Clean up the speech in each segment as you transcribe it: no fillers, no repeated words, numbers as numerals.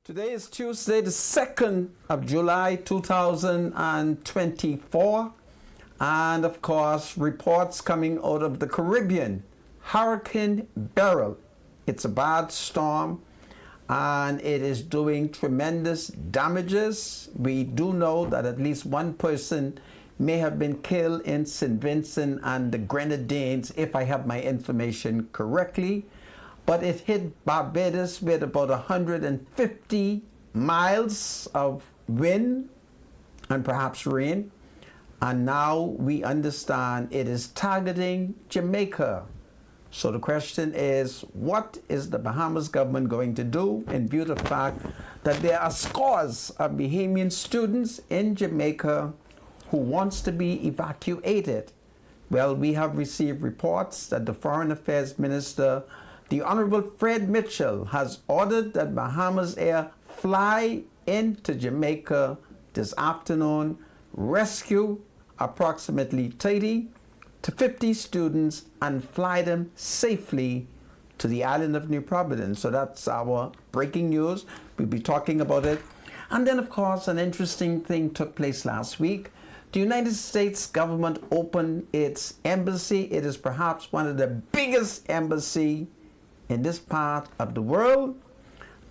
Today is Tuesday, the 2nd of July 2024. And of course, reports coming out of the Caribbean. Hurricane Beryl. It's a bad storm and it is doing tremendous damages. We do know that at least one person may have been killed in St. Vincent and the Grenadines, if I have my information correctly. But it hit Barbados with about 150 miles of wind and perhaps rain. And now we understand it is targeting Jamaica. So the question is, what is the Bahamas government going to do in view of the fact that there are scores of Bahamian students in Jamaica who wants to be evacuated? Well, we have received reports that the Foreign Affairs Minister, the Honorable Fred Mitchell, has ordered that Bahamas Air fly into Jamaica this afternoon, rescue approximately 30 to 50 students and fly them safely to the island of New Providence. So that's our breaking news. We'll be talking about it. And then, of course, an interesting thing took place last week. The United States government opened its embassy. It is perhaps one of the biggest embassies in this part of the world.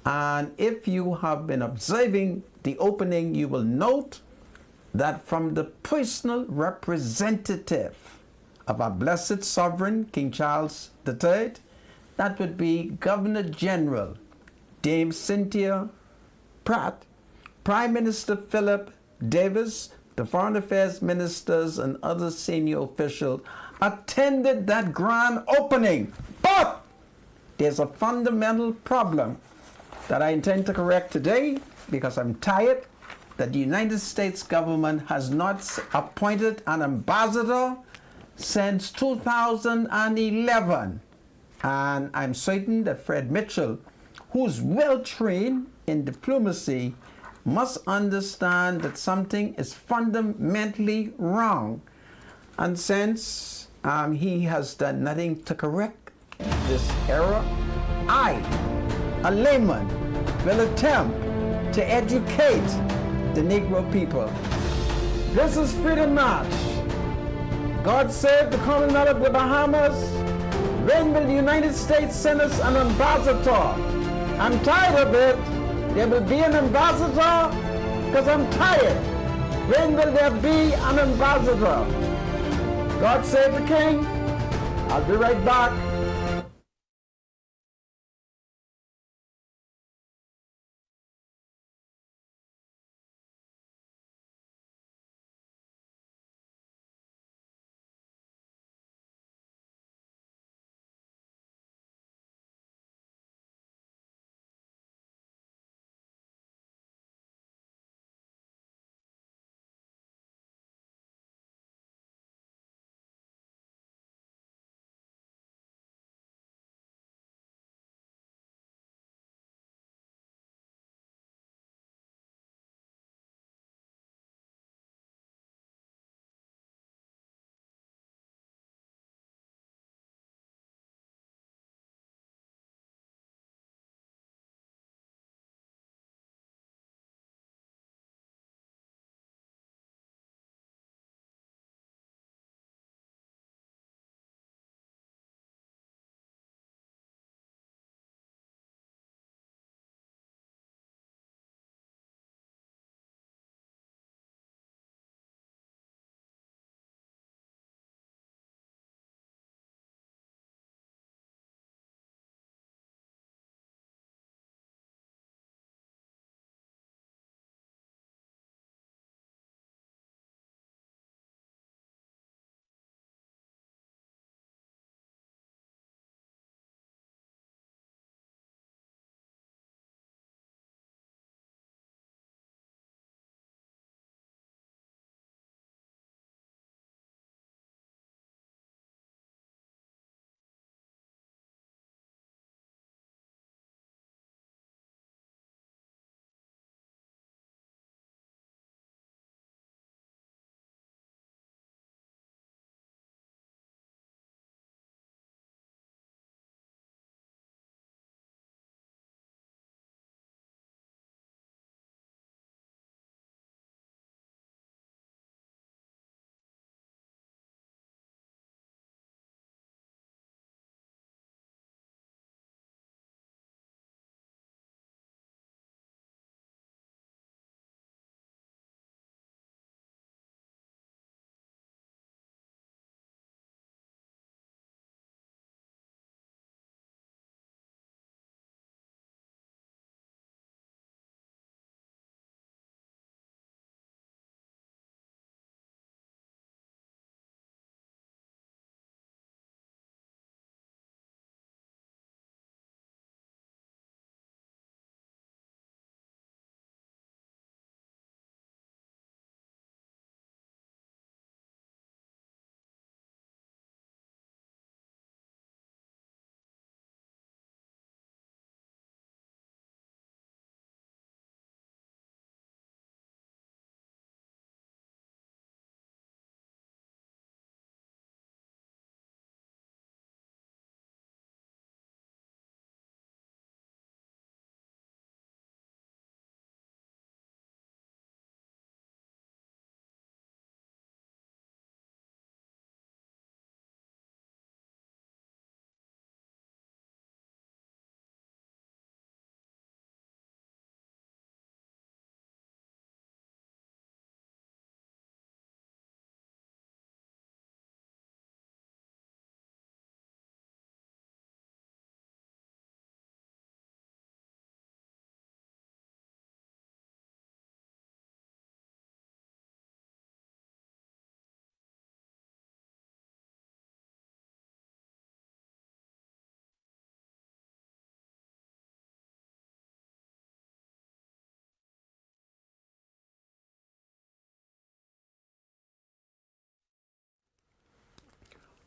And if you have been observing the opening, you will note that from the personal representative of our blessed sovereign, King Charles III, that would be Governor General Dame Cynthia Pratt, Prime Minister Philip Davis, the Foreign Affairs ministers and other senior officials attended that grand opening. But there's a fundamental problem that I intend to correct today because I'm tired that the United States government has not appointed an ambassador since 2011. And I'm certain that Fred Mitchell, who's well trained in diplomacy, must understand that something is fundamentally wrong. And since he has done nothing to correct this error, I, a layman, will attempt to educate the Negro people. This is Freedom March. God save the Commonwealth of the Bahamas. When will the United States send us an ambassador? I'm tired of it. There will be an ambassador because I'm tired. When will there be an ambassador? God save the King. I'll be right back.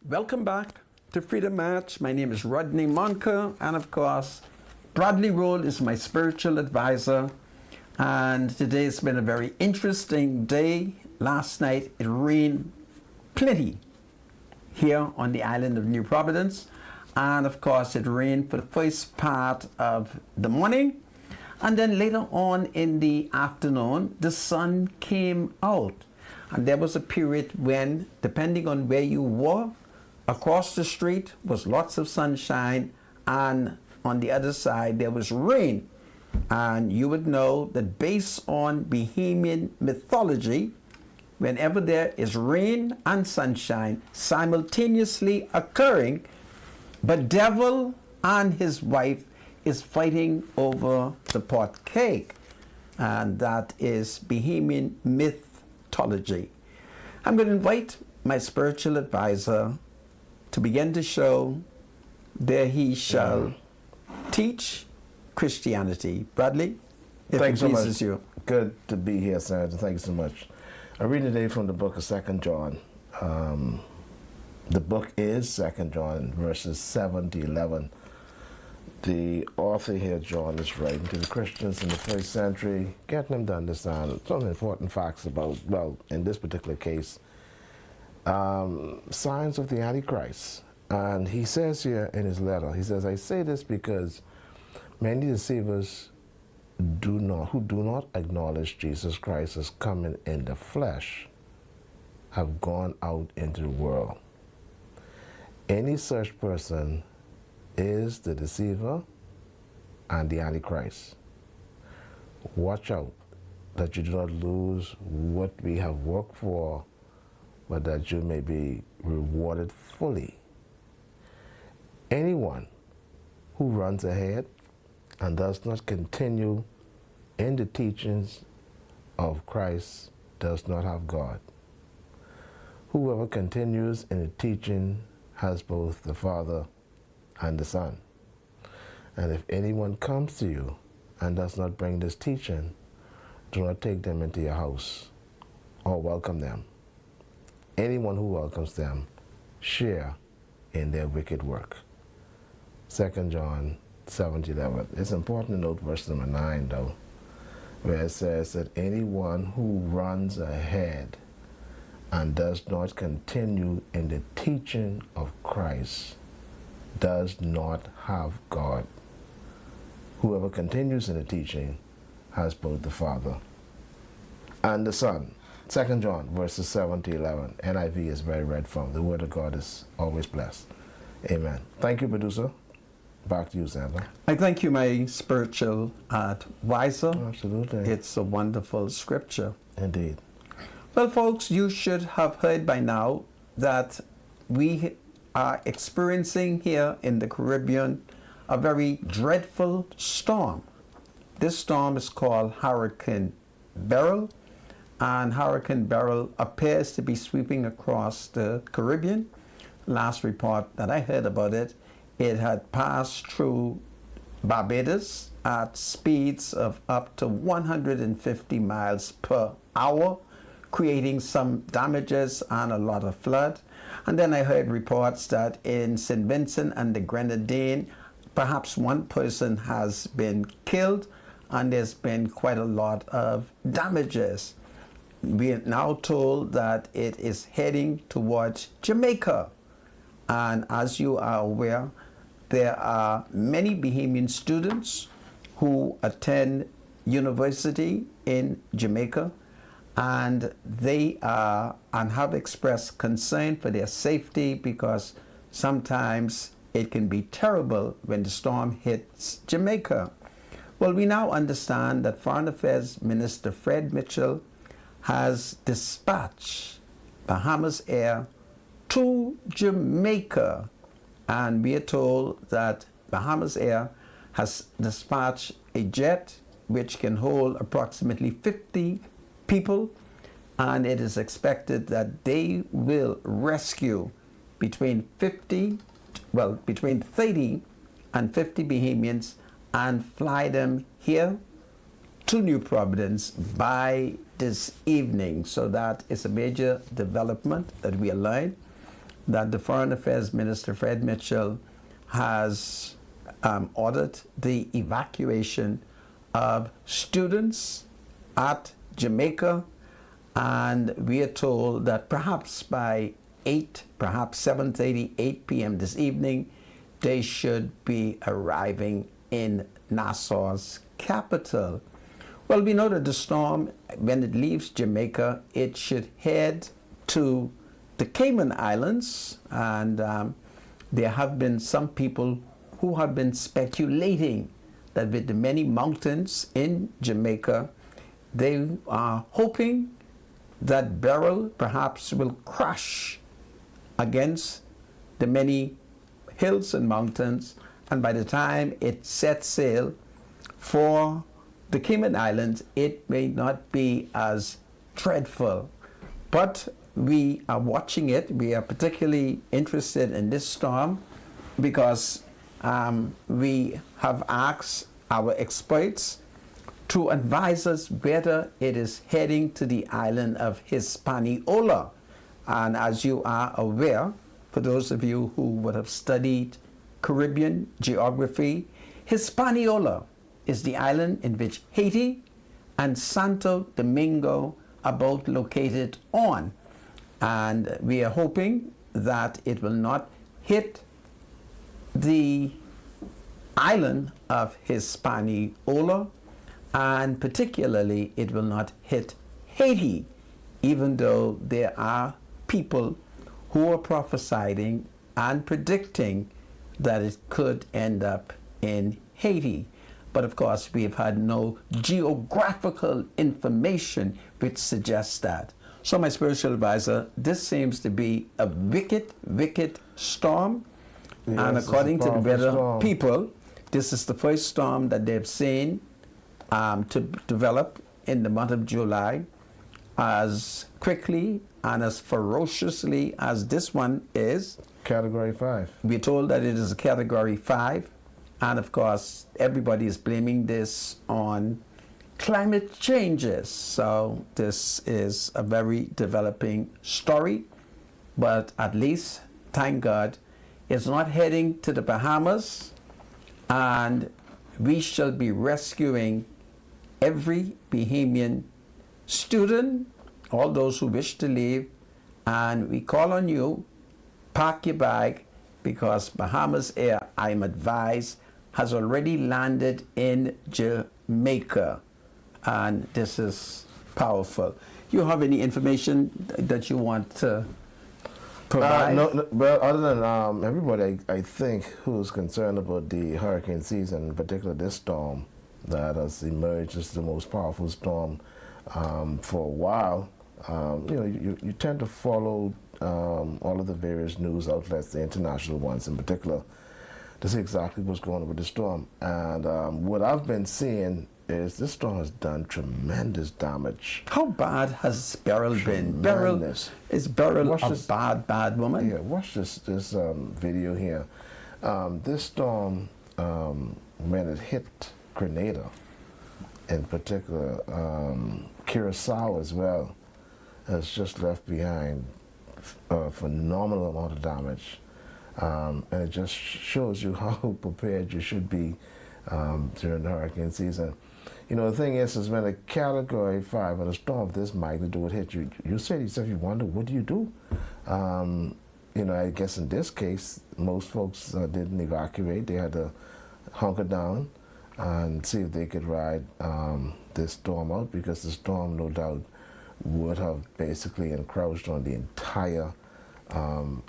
Welcome back to Freedom Match. My name is Rodney Monker, and of course, Bradley Roll is my spiritual advisor. And today has been a very interesting day. Last night it rained plenty here on the island of New Providence. And of course, it rained for the first part of the morning. And then later on in the afternoon, the sun came out. And there was a period when, depending on where you were, across the street was lots of sunshine, and on the other side there was rain. And you would know that based on Bahamian mythology, whenever there is rain and sunshine simultaneously occurring, but devil and his wife is fighting over the pot cake. And that is Bahamian mythology. I'm going to invite my spiritual advisor to begin the show. There he shall teach Christianity. Bradley, if Thanks it so much. pleases you. Good to be here, Senator. Thank you so much. I read today from the book of 2 John. The book is 2 John, verses 7 to 11. The author here, John, is writing to the Christians in the first century, getting them to understand some important facts about, well, in this particular case, signs of the Antichrist. And he says here in his letter, he says, I say this because many deceivers who do not acknowledge Jesus Christ as coming in the flesh have gone out into the world. Any such person is the deceiver and the Antichrist. Watch out that you do not lose what we have worked for, but that you may be rewarded fully. Anyone who runs ahead and does not continue in the teachings of Christ does not have God. Whoever continues in the teaching has both the Father and the Son. And if anyone comes to you and does not bring this teaching, do not take them into your house or welcome them. Anyone who welcomes them share in their wicked work. 2 John 7:11. It's important to note verse number 9, though, where it says that anyone who runs ahead and does not continue in the teaching of Christ does not have God. Whoever continues in the teaching has both the Father and the Son. 2 John verses 7 to 11. NIV is very read from. The Word of God is always blessed. Amen. Thank you, producer. Back to you, Sandra. I thank you, my spiritual advisor. Absolutely. It's a wonderful scripture. Indeed. Well, folks, you should have heard by now that we are experiencing here in the Caribbean a very dreadful storm. This storm is called Hurricane Beryl, and Hurricane Beryl appears to be sweeping across the Caribbean. Last report that I heard about it, it had passed through Barbados at speeds of up to 150 miles per hour, creating some damages and a lot of flood. And then I heard reports that in St. Vincent and the Grenadine, perhaps one person has been killed, and there's been quite a lot of damages. We are now told that it is heading towards Jamaica. And as you are aware, there are many Bahamian students who attend university in Jamaica, and they are and have expressed concern for their safety because sometimes it can be terrible when the storm hits Jamaica. Well, we now understand that Foreign Affairs Minister Fred Mitchell has dispatched Bahamas Air to Jamaica, and we are told that Bahamas Air has dispatched a jet which can hold approximately 50 people, and it is expected that they will rescue between 30 and 50 Bahamians and fly them here to New Providence by this evening. So that is a major development that we are learning. that the Foreign Affairs Minister, Fred Mitchell, has ordered the evacuation of students at Jamaica, and we are told that perhaps by 8, perhaps 7:30, 8 p.m. this evening, they should be arriving in Nassau's capital. Well, we know that the storm, when it leaves Jamaica, it should head to the Cayman Islands, and there have been some people who have been speculating that with the many mountains in Jamaica, they are hoping that Beryl perhaps will crash against the many hills and mountains, and by the time it sets sail for the Cayman Islands, it may not be as dreadful. But we are watching it. We are particularly interested in this storm because we have asked our experts to advise us whether it is heading to the island of Hispaniola. And as you are aware, for those of you who would have studied Caribbean geography, Hispaniola is the island in which Haiti and Santo Domingo are both located on. And we are hoping that it will not hit the island of Hispaniola, and particularly it will not hit Haiti, even though there are people who are prophesying and predicting that it could end up in Haiti. But of course, we have had no geographical information which suggests that. So my spiritual advisor, this seems to be a wicked, wicked storm. Yes, and according to the weather storm. people, this is the first storm that they've seen to develop in the month of July as quickly and as ferociously as this one is. Category 5. We're told that it is a Category 5. And of course, everybody is blaming this on climate changes. So this is a very developing story. But at least, thank God, it's not heading to the Bahamas. And we shall be rescuing every Bahamian student, all those who wish to leave. And we call on you, pack your bag, because Bahamas Air, I'm advised, has already landed in Jamaica. And this is powerful. You have any information that you want to provide? No, well, other than everybody, I think, who's concerned about the hurricane season, in particular this storm that has emerged as the most powerful storm for a while, you tend to follow all of the various news outlets, the international ones in particular, to see exactly what's going on with the storm. And what I've been seeing is this storm has done tremendous damage. How bad has Beryl been? Tremendous. Is Beryl Watch a this. bad woman? Yeah, watch this video here. This storm, when it hit Grenada, in particular, Curacao as well, has just left behind a phenomenal amount of damage. And it just shows you how prepared you should be during the hurricane season. You know, the thing is when a Category 5 and a storm of this magnitude hit you, you say to yourself, you wonder, what do you do? I guess in this case, most folks didn't evacuate. They had to hunker down and see if they could ride this storm out, because the storm, no doubt, would have basically encroached on the entire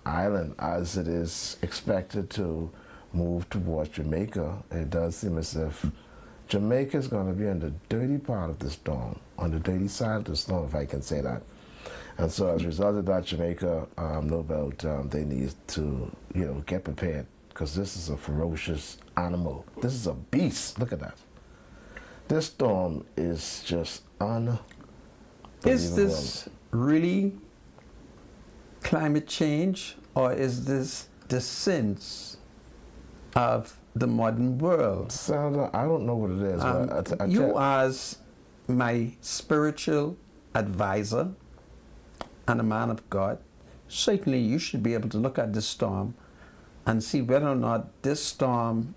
island as it is expected to move towards Jamaica. It does seem as if Jamaica is going to be on the dirty part of the storm, on the dirty side of the storm, if I can say that. And so as a result of that, Jamaica, no doubt, they need to, get prepared, because this is a ferocious animal. This is a beast. Look at that. This storm is just unbelievable. Is this really climate change, or is this the sins of the modern world? Sandra, I don't know what it is. But You as my spiritual advisor and a man of God, certainly you should be able to look at this storm and see whether or not this storm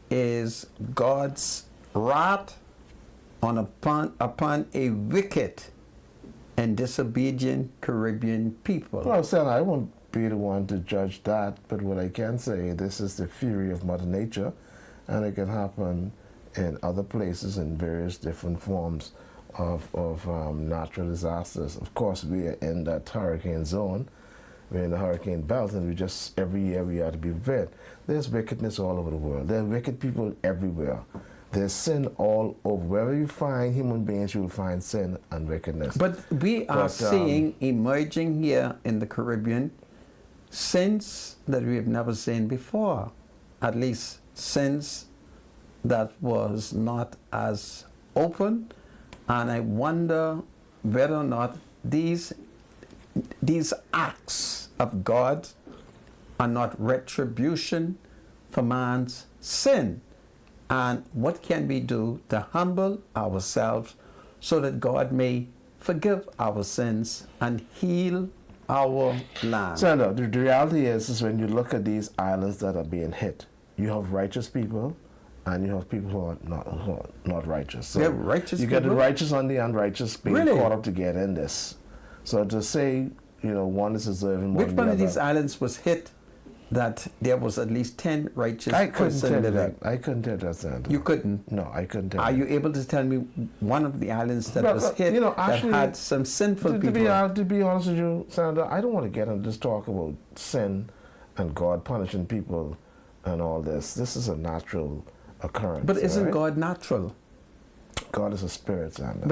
is God's wrath upon a wicked and disobedient Caribbean people. Well, Sam, I won't be the one to judge that, but what I can say, this is the fury of Mother Nature, and it can happen in other places in various different forms of natural disasters. Of course, we are in that hurricane zone. We're in the hurricane belt, and every year we have to be prepared. There's wickedness all over the world. There are wicked people everywhere. There's sin all over. Wherever you find human beings, you will find sin and wickedness. But we are seeing emerging here in the Caribbean sins that we have never seen before. At least sins that was not as open. And I wonder whether or not these acts of God are not retribution for man's sin. And what can we do to humble ourselves so that God may forgive our sins and heal our land? Sandra, the reality is when you look at these islands that are being hit, you have righteous people and you have people who are not righteous. So they're righteous you get the people? righteous and the unrighteous being Really? caught up together in this. So to say, one is deserving more Which than one the of other, these islands was hit that there was at least 10 righteous I couldn't persons tell you living? that. I couldn't tell that, Sandra. You couldn't? No, I couldn't tell Are you. you able to tell me one of the islands that But, was hit actually, that had some sinful to people? be honest with you, Sandra, I don't want to get into this talk about sin and God punishing people and all this. This is a natural occurrence. But isn't right? God natural? God is a spirit, Sandra.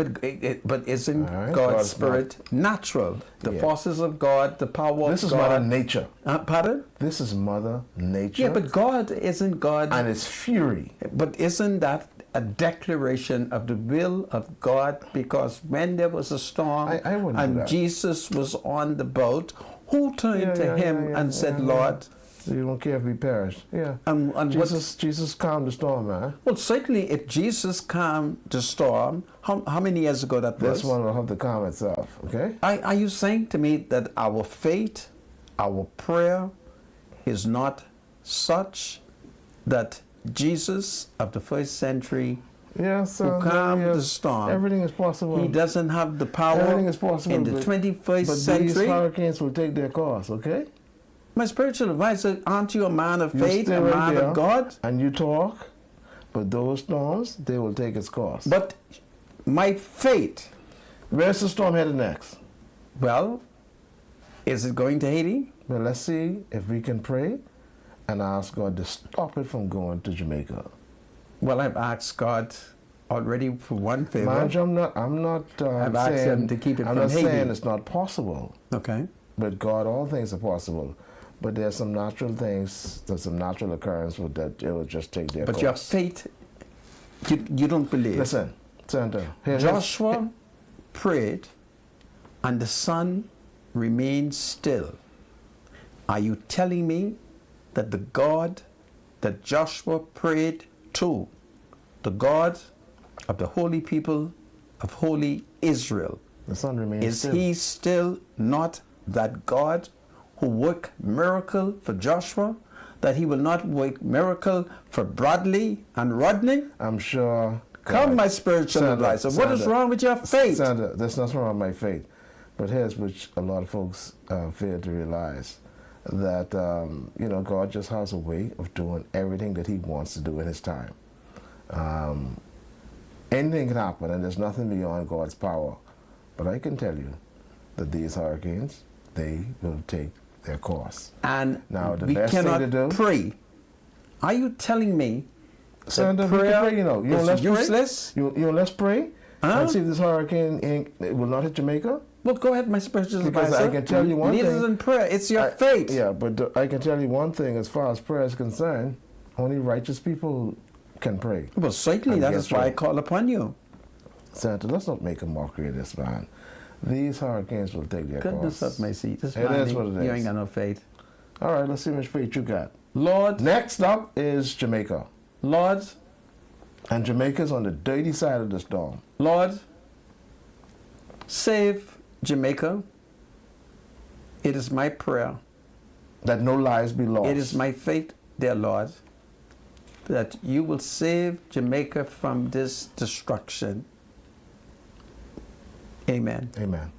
But isn't All right, God's God's spirit natural? The Yeah. forces of God, the power This of is God. Mother Nature. Pardon? This is Mother Nature. Yeah, but God isn't God. and it's fury. But isn't that a declaration of the will of God? Because when there was a storm I wouldn't do and that. Jesus was on the boat, who turned to him and said, Lord? You don't care if we perish. Yeah. And Jesus calmed the storm, man. Well, certainly if Jesus calmed the storm, how many years ago that was? This one will have to calm itself, okay? Are you saying to me that our faith, our prayer is not such that Jesus of the first century Yeah, so who calmed the storm, everything is possible. he doesn't have the power Everything is possible in the but 21st these century? hurricanes will take their course, okay? My spiritual advisor, aren't you a man of You faith, stay a right man there, of God? and you talk, but those storms, they will take its course. But my faith, Where's the storm headed next? well, is it going to Haiti? Well, let's see if we can pray and ask God to stop it from going to Jamaica. Well, I've asked God already for one favor. Mind you, I'm not I've asked saying, him to keep it I'm from not Haiti. saying it's not possible. Okay. But God, all things are possible. But there's some natural things, there's some natural occurrence that it will just take their But course. your faith, you don't believe. Listen, Santa. Joshua prayed and the sun remained still. Are you telling me that the God that Joshua prayed to, the God of the holy people of holy Israel, the sun remains is still. he still not that God who worked miracle for Joshua, that he will not work miracle for Bradley and Rodney? I'm sure. Come, God- my spiritual Sandra, advisor. What is Sandra, wrong with your faith? Sandra, there's nothing wrong with my faith. But here's which a lot of folks fail to realize. That, God just has a way of doing everything that he wants to do in his time. Anything can happen, and there's nothing beyond God's power. But I can tell you that these hurricanes, they will take their course. And Now, the we best thing cannot to do- pray. Are you telling me Sandra, that we can prayer pray, you is let's useless? Pray? Let's pray Huh? and see if this hurricane it will not hit Jamaica. Well, go ahead, my spiritual Because advisor. I can tell you one Lead us thing. in prayer. It's your faith. Yeah, but I can tell you one thing as far as prayer is concerned, only righteous people can pray. Well, certainly And that guess is why I what? call upon you. Santa, let's not make a mockery of this, man. These hurricanes will take their Goodness course. of my seat. This It man, is what it you is. ain't got no faith. All right, let's see how much faith you got. Lord, Next up is Jamaica. Lord, And Jamaica's on the dirty side of the storm. Lord, save Jamaica. It is my prayer. that no lives be lost. It is my faith, dear Lord, that you will save Jamaica from this destruction. Amen. Amen.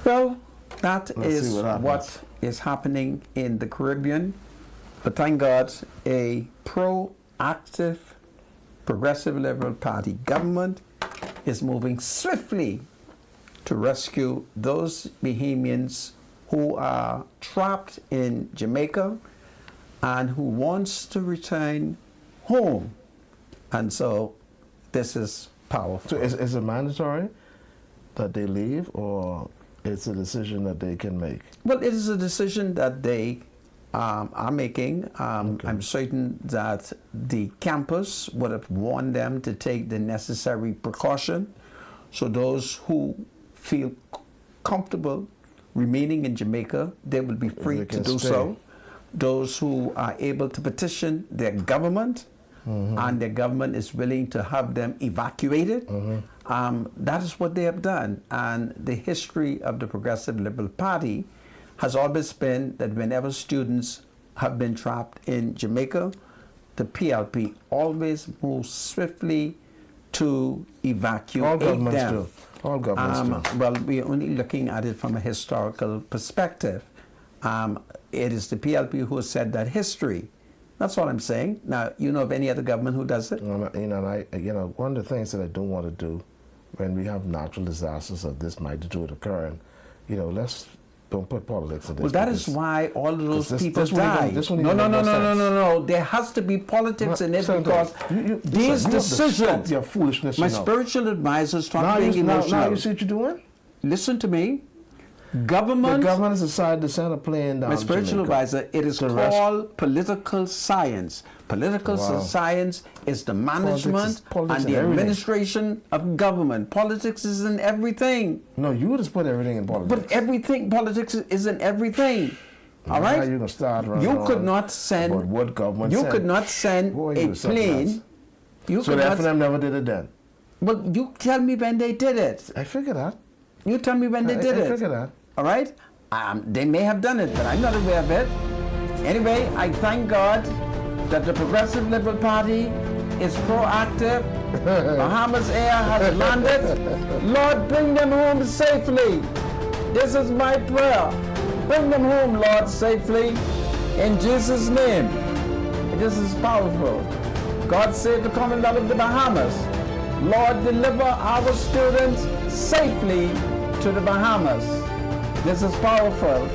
Well, that Let's is see what is happening in the Caribbean. But thank God, a proactive, progressive Liberal Party government is moving swiftly to rescue those Bahamians who are trapped in Jamaica and who wants to return home. And so this is powerful. So is it mandatory that they leave, or it's a decision that they can make? Well, it is a decision that they are making. I'm certain that the campus would have warned them to take the necessary precaution. So those who feel comfortable remaining in Jamaica, they will be free to do so. Those who are able to petition their government, and their government is willing to have them evacuated, that is what they have done. And the history of the Progressive Liberal Party has always been that whenever students have been trapped in Jamaica, the PLP always moves swiftly to evacuate All governments them. do. All governments do. Well, we're only looking at it from a historical perspective. It is the PLP who has said that history. That's all I'm saying. Now, you know of any other government who does it? One of the things that I don't want to do when we have natural disasters of this magnitude occurring, let's don't put politics in this. Well, that is why all of those people die. No. There has to be politics in it because these listen, decisions. Your foolishness. My spiritual advisors start now being emotional. Now you see what you're doing? Listen to me. Government. The government has decided to send a plane down. My spiritual advisor, it is called political science. Political science is the management politics and the administration of government. Politics is in everything. No, you just put everything in politics. But everything, politics is in everything. All right? Now you're gonna start you could not send. about what government you said. could not send a plane. You so could the not. FNM never did it then. But you tell me when they did it. I figured that. You tell me when they did it. I figured that. All right? They may have done it, but I'm not aware of it. Anyway, I thank God that the Progressive Liberal Party is proactive. Bahamas Air has landed. Lord, bring them home safely. This is my prayer. Bring them home, Lord, safely. In Jesus' name. This is powerful. God save the Commonwealth of the Bahamas. Lord, deliver our students safely to the Bahamas. This is powerful.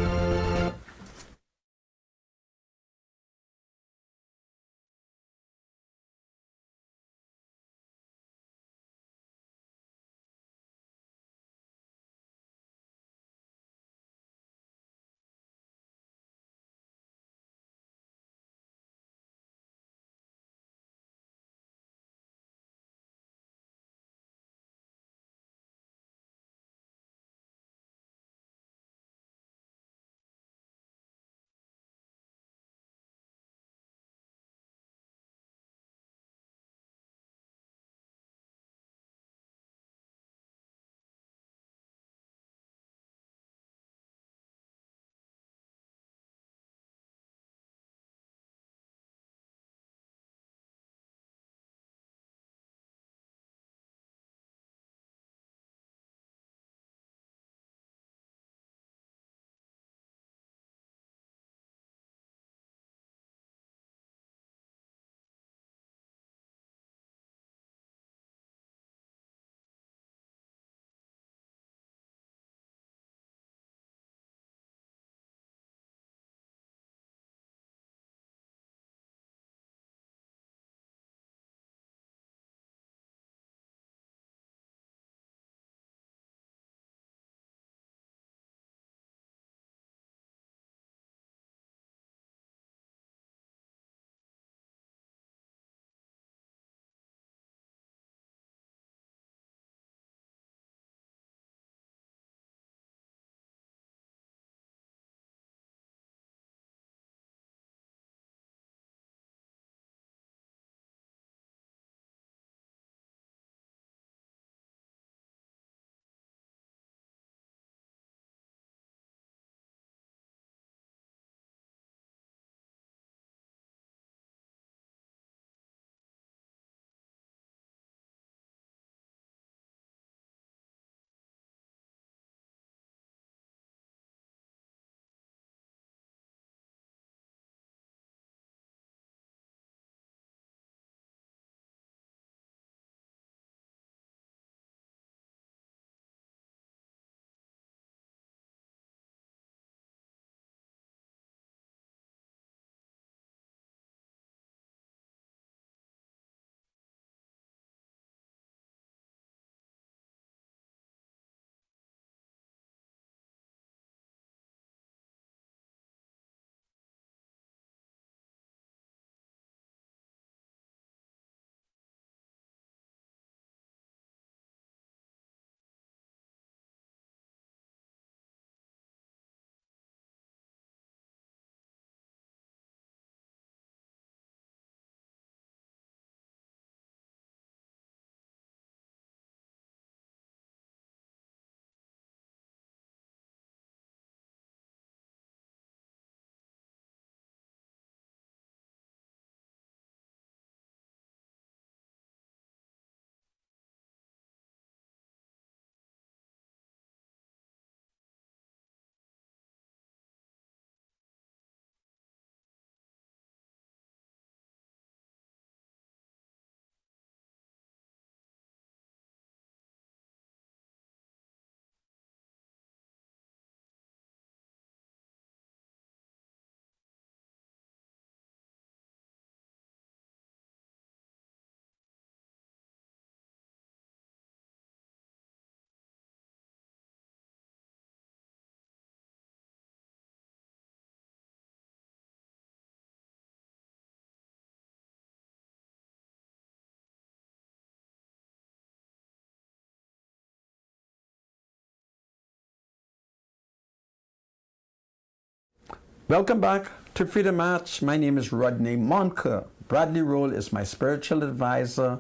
Welcome back to Freedom March. My name is Rodney Monker. Bradley Roll is my spiritual advisor,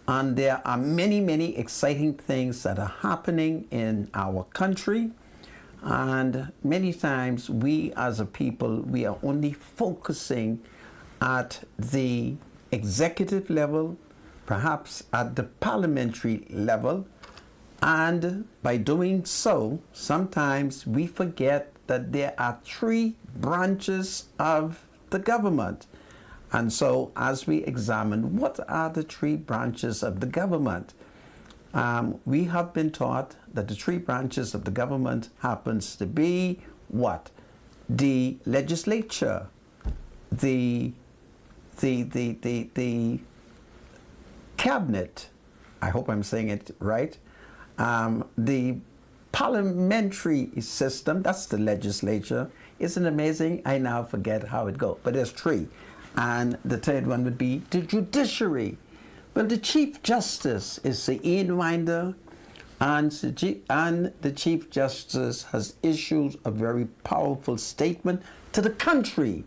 and there are many, many exciting things that are happening in our country. And many times we as a people, we are only focusing at the executive level, perhaps at the parliamentary level, and by doing so, sometimes we forget that there are three branches of the government. And so as we examine what are the three branches of the government, we have been taught that the three branches of the government happens to be what? The legislature, the cabinet, I hope I'm saying it right, the parliamentary system, that's the legislature. Isn't it amazing? I now forget how it goes, but there's three. And the third one would be the judiciary. Well, the Chief Justice is Sir Ian Winder, and the Chief Justice has issued a very powerful statement to the country.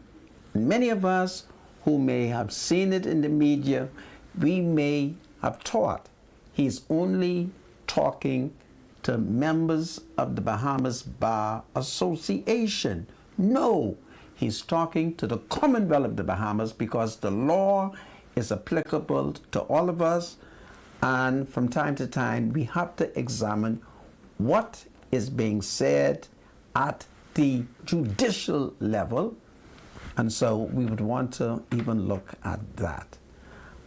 And many of us who may have seen it in the media, we may have thought he's only talking to members of the Bahamas Bar Association. No, he's talking to the Commonwealth of the Bahamas, because the law is applicable to all of us, and from time to time we have to examine what is being said at the judicial level, and so we would want to even look at that.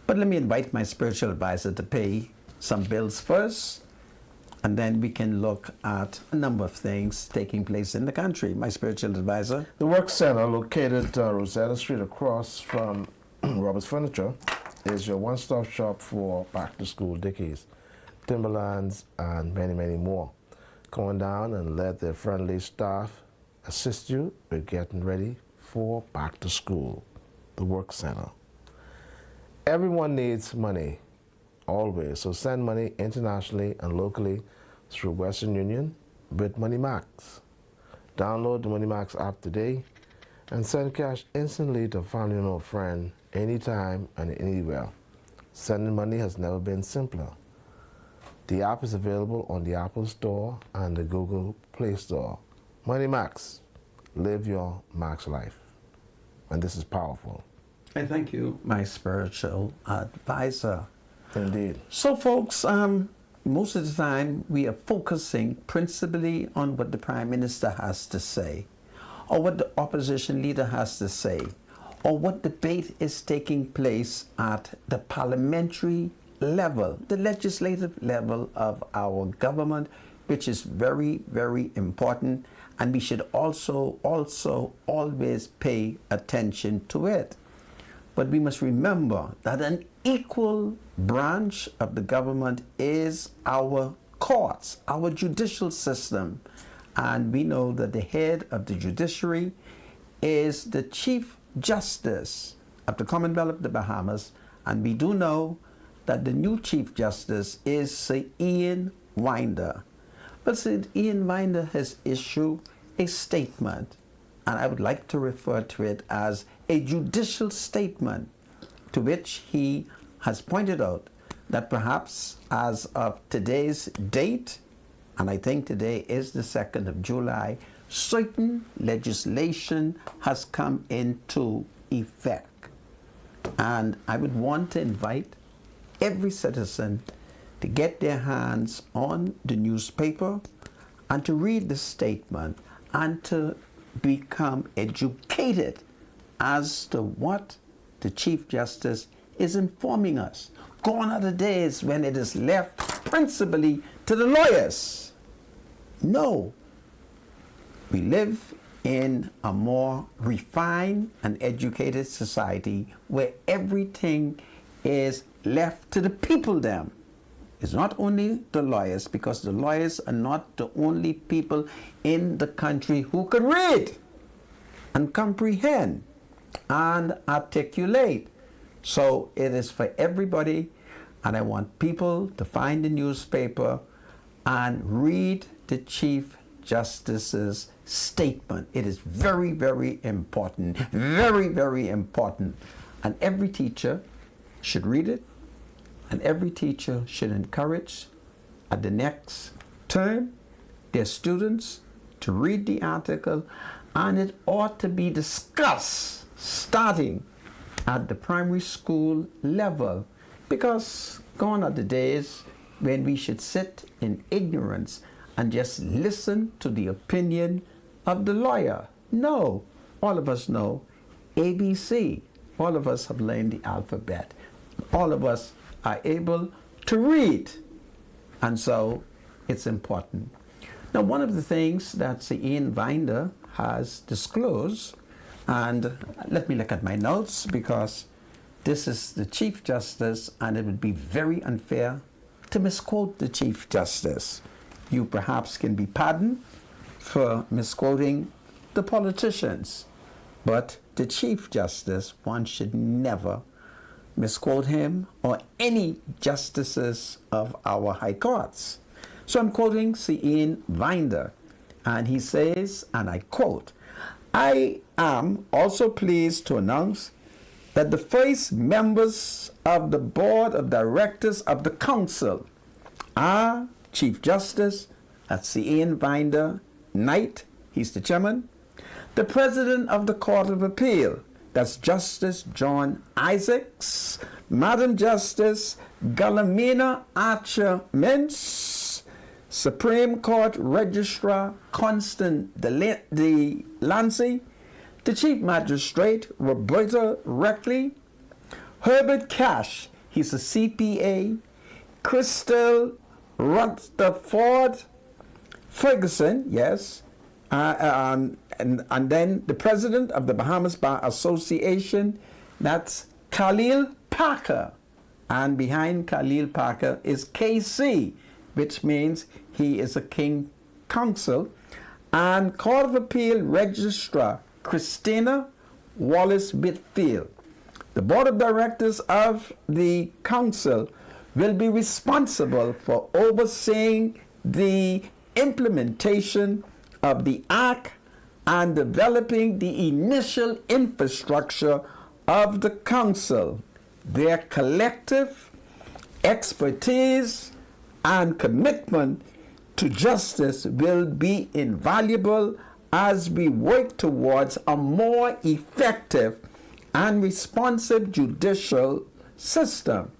But let me invite my spiritual advisor to pay some bills first, and then we can look at a number of things taking place in the country. My spiritual advisor. The Work Center, located Rosetta Street across from Roberts Furniture, is your one-stop shop for back-to-school dickies, Timberlands, and many, many more. Come on down and let their friendly staff assist you with getting ready for back-to-school. The Work Center. Everyone needs money, always, so send money internationally and locally through Western Union with MoneyMax. Download the MoneyMax app today and send cash instantly to a family or friend anytime and anywhere. Sending money has never been simpler. The app is available on the Apple Store and the Google Play Store. MoneyMax, live your max life. And this is powerful. I thank you, my spiritual advisor. Indeed. So folks, most of the time we are focusing principally on what the Prime Minister has to say, or what the opposition leader has to say, or what debate is taking place at the parliamentary level, the legislative level of our government, which is very, very important, and we should also always pay attention to it. But we must remember that an equal branch of the government is our courts, our judicial system. And we know that the head of the judiciary is the Chief Justice of the Commonwealth of the Bahamas. And we do know that the new Chief Justice is Sir Ian Winder. But Sir Ian Winder has issued a statement, and I would like to refer to it as a judicial statement, to which he has pointed out that perhaps as of today's date, and I think today is the 2nd of July, certain legislation has come into effect. And I would want to invite every citizen to get their hands on the newspaper and to read the statement and to become educated as to what the Chief Justice is informing us. Gone are the days when it is left principally to the lawyers. No. We live in a more refined and educated society where everything is left to the people them. It's not only the lawyers, because the lawyers are not the only people in the country who can read and comprehend and articulate. So it is for everybody, and I want people to find the newspaper and read the Chief Justice's statement. It is very, very important. Very, very important. And every teacher should read it, and every teacher should encourage at the next term their students to read the article, and it ought to be discussed starting at the primary school level, because gone are the days when we should sit in ignorance and just listen to the opinion of the lawyer. No, all of us know ABC. All of us have learned the alphabet. All of us are able to read. And so it's important. Now, one of the things that Sir Ian Vinder has disclosed, and let me look at my notes, because this is the Chief Justice and it would be very unfair to misquote the Chief Justice. You perhaps can be pardoned for misquoting the politicians, but the Chief Justice, one should never misquote him or any justices of our high courts. So I'm quoting Sir Ian Vinder, and he says, and I quote, "I am also pleased to announce that the first members of the Board of Directors of the Council are Chief Justice, that's Sir Ian Vinder Knight, he's the chairman, the President of the Court of Appeal, that's Justice John Isaacs, Madam Justice Gallimina Archer Mintz, Supreme Court Registrar Constant Delancey, the Chief Magistrate Roberta Reckley, Herbert Cash, he's a CPA, Crystal Rutherford Ferguson, yes, and then the President of the Bahamas Bar Association, that's Khalil Parker, and behind Khalil Parker is KC, which means he is a King Counsel, and Court of Appeal Registrar Christina Wallace Whitfield. The Board of Directors of the Council will be responsible for overseeing the implementation of the Act and developing the initial infrastructure of the Council. Their collective expertise and commitment to justice will be invaluable as we work towards a more effective and responsive judicial system.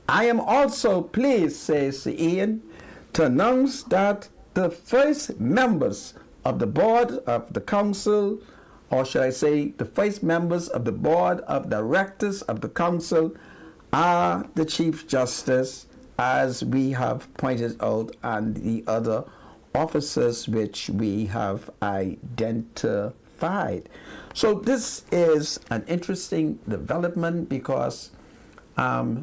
I am also pleased, says Sir Ian, to announce that the first members of the Board of the Council, or should I say the first members of the Board of Directors of the Council, are the Chief Justice, as we have pointed out, and the other officers which we have identified. So this is an interesting development, because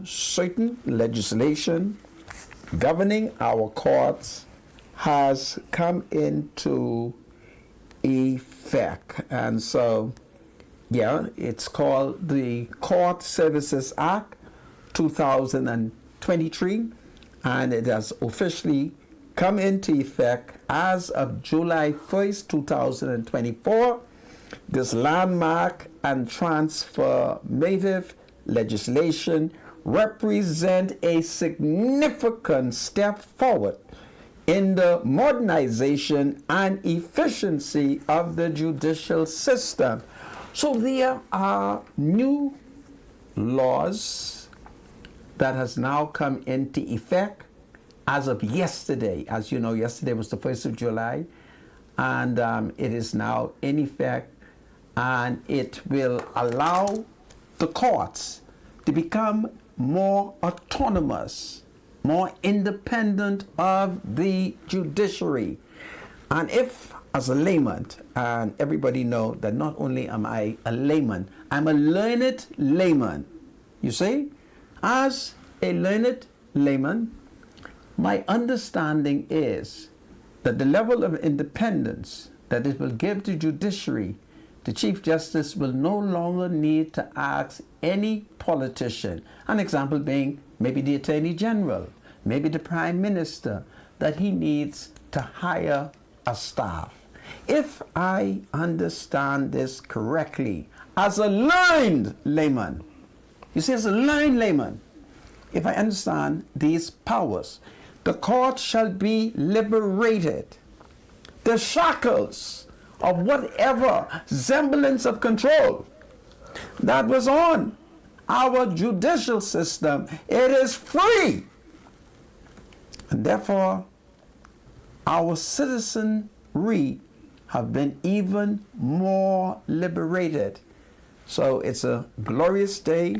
certain legislation governing our courts has come into effect. And so, yeah, it's called the Court Services Act 2023, and it has officially come into effect as of July 1st, 2024. This landmark and transformative legislation represent a significant step forward in the modernization and efficiency of the judicial system. So there are new laws that has now come into effect as of yesterday. As you know, yesterday was the 1st of July, and it is now in effect, and it will allow the courts to become more autonomous, more independent of the judiciary. And if, as a layman, and everybody know that not only am I a layman, I'm a learned layman. You see, as a learned layman, my understanding is that the level of independence that it will give the judiciary, the Chief Justice will no longer need to ask any politician, an example being maybe the Attorney General, maybe the Prime Minister, that he needs to hire a staff. If I understand this correctly, as a learned layman, you see, as a learned layman, if I understand these powers, the court shall be liberated. The shackles of whatever semblance of control that was on our judicial system, it is free. And therefore, our citizenry have been even more liberated. So it's a glorious day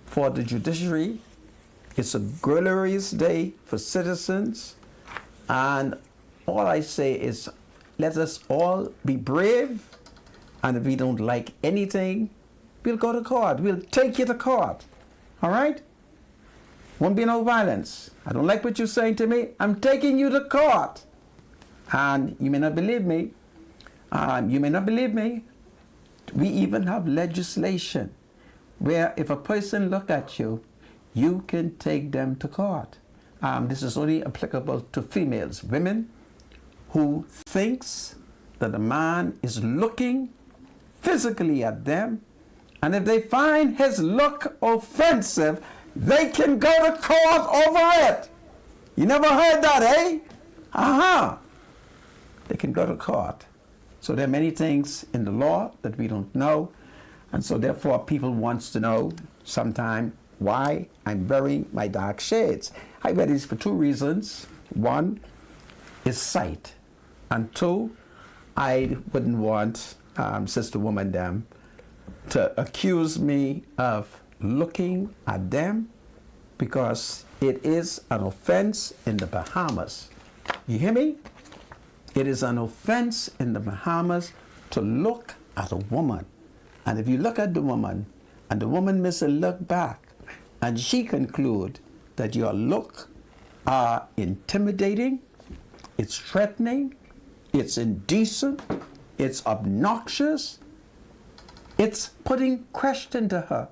for the judiciary. It's a glorious day for citizens. And all I say is, let us all be brave. And if we don't like anything, we'll go to court. We'll take you to court. All right? Won't be no violence. I don't like what you're saying to me. I'm taking you to court. And you may not believe me. We even have legislation where if a person look at you, you can take them to court. This is only applicable to females, women who thinks that a man is looking physically at them, and if they find his look offensive, they can go to court over it. You never heard that, eh? They can go to court. So there are many things in the law that we don't know, and so therefore people wants to know sometime why I'm wearing my dark shades. I wear these for two reasons. One is sight, and two, I wouldn't want sister woman them to accuse me of looking at them, because it is an offense in the Bahamas. You hear me? It is an offense in the Bahamas to look at a woman. And if you look at the woman, and the woman misses a look back, and she conclude that your look are intimidating, it's threatening, it's indecent, it's obnoxious, it's putting question to her.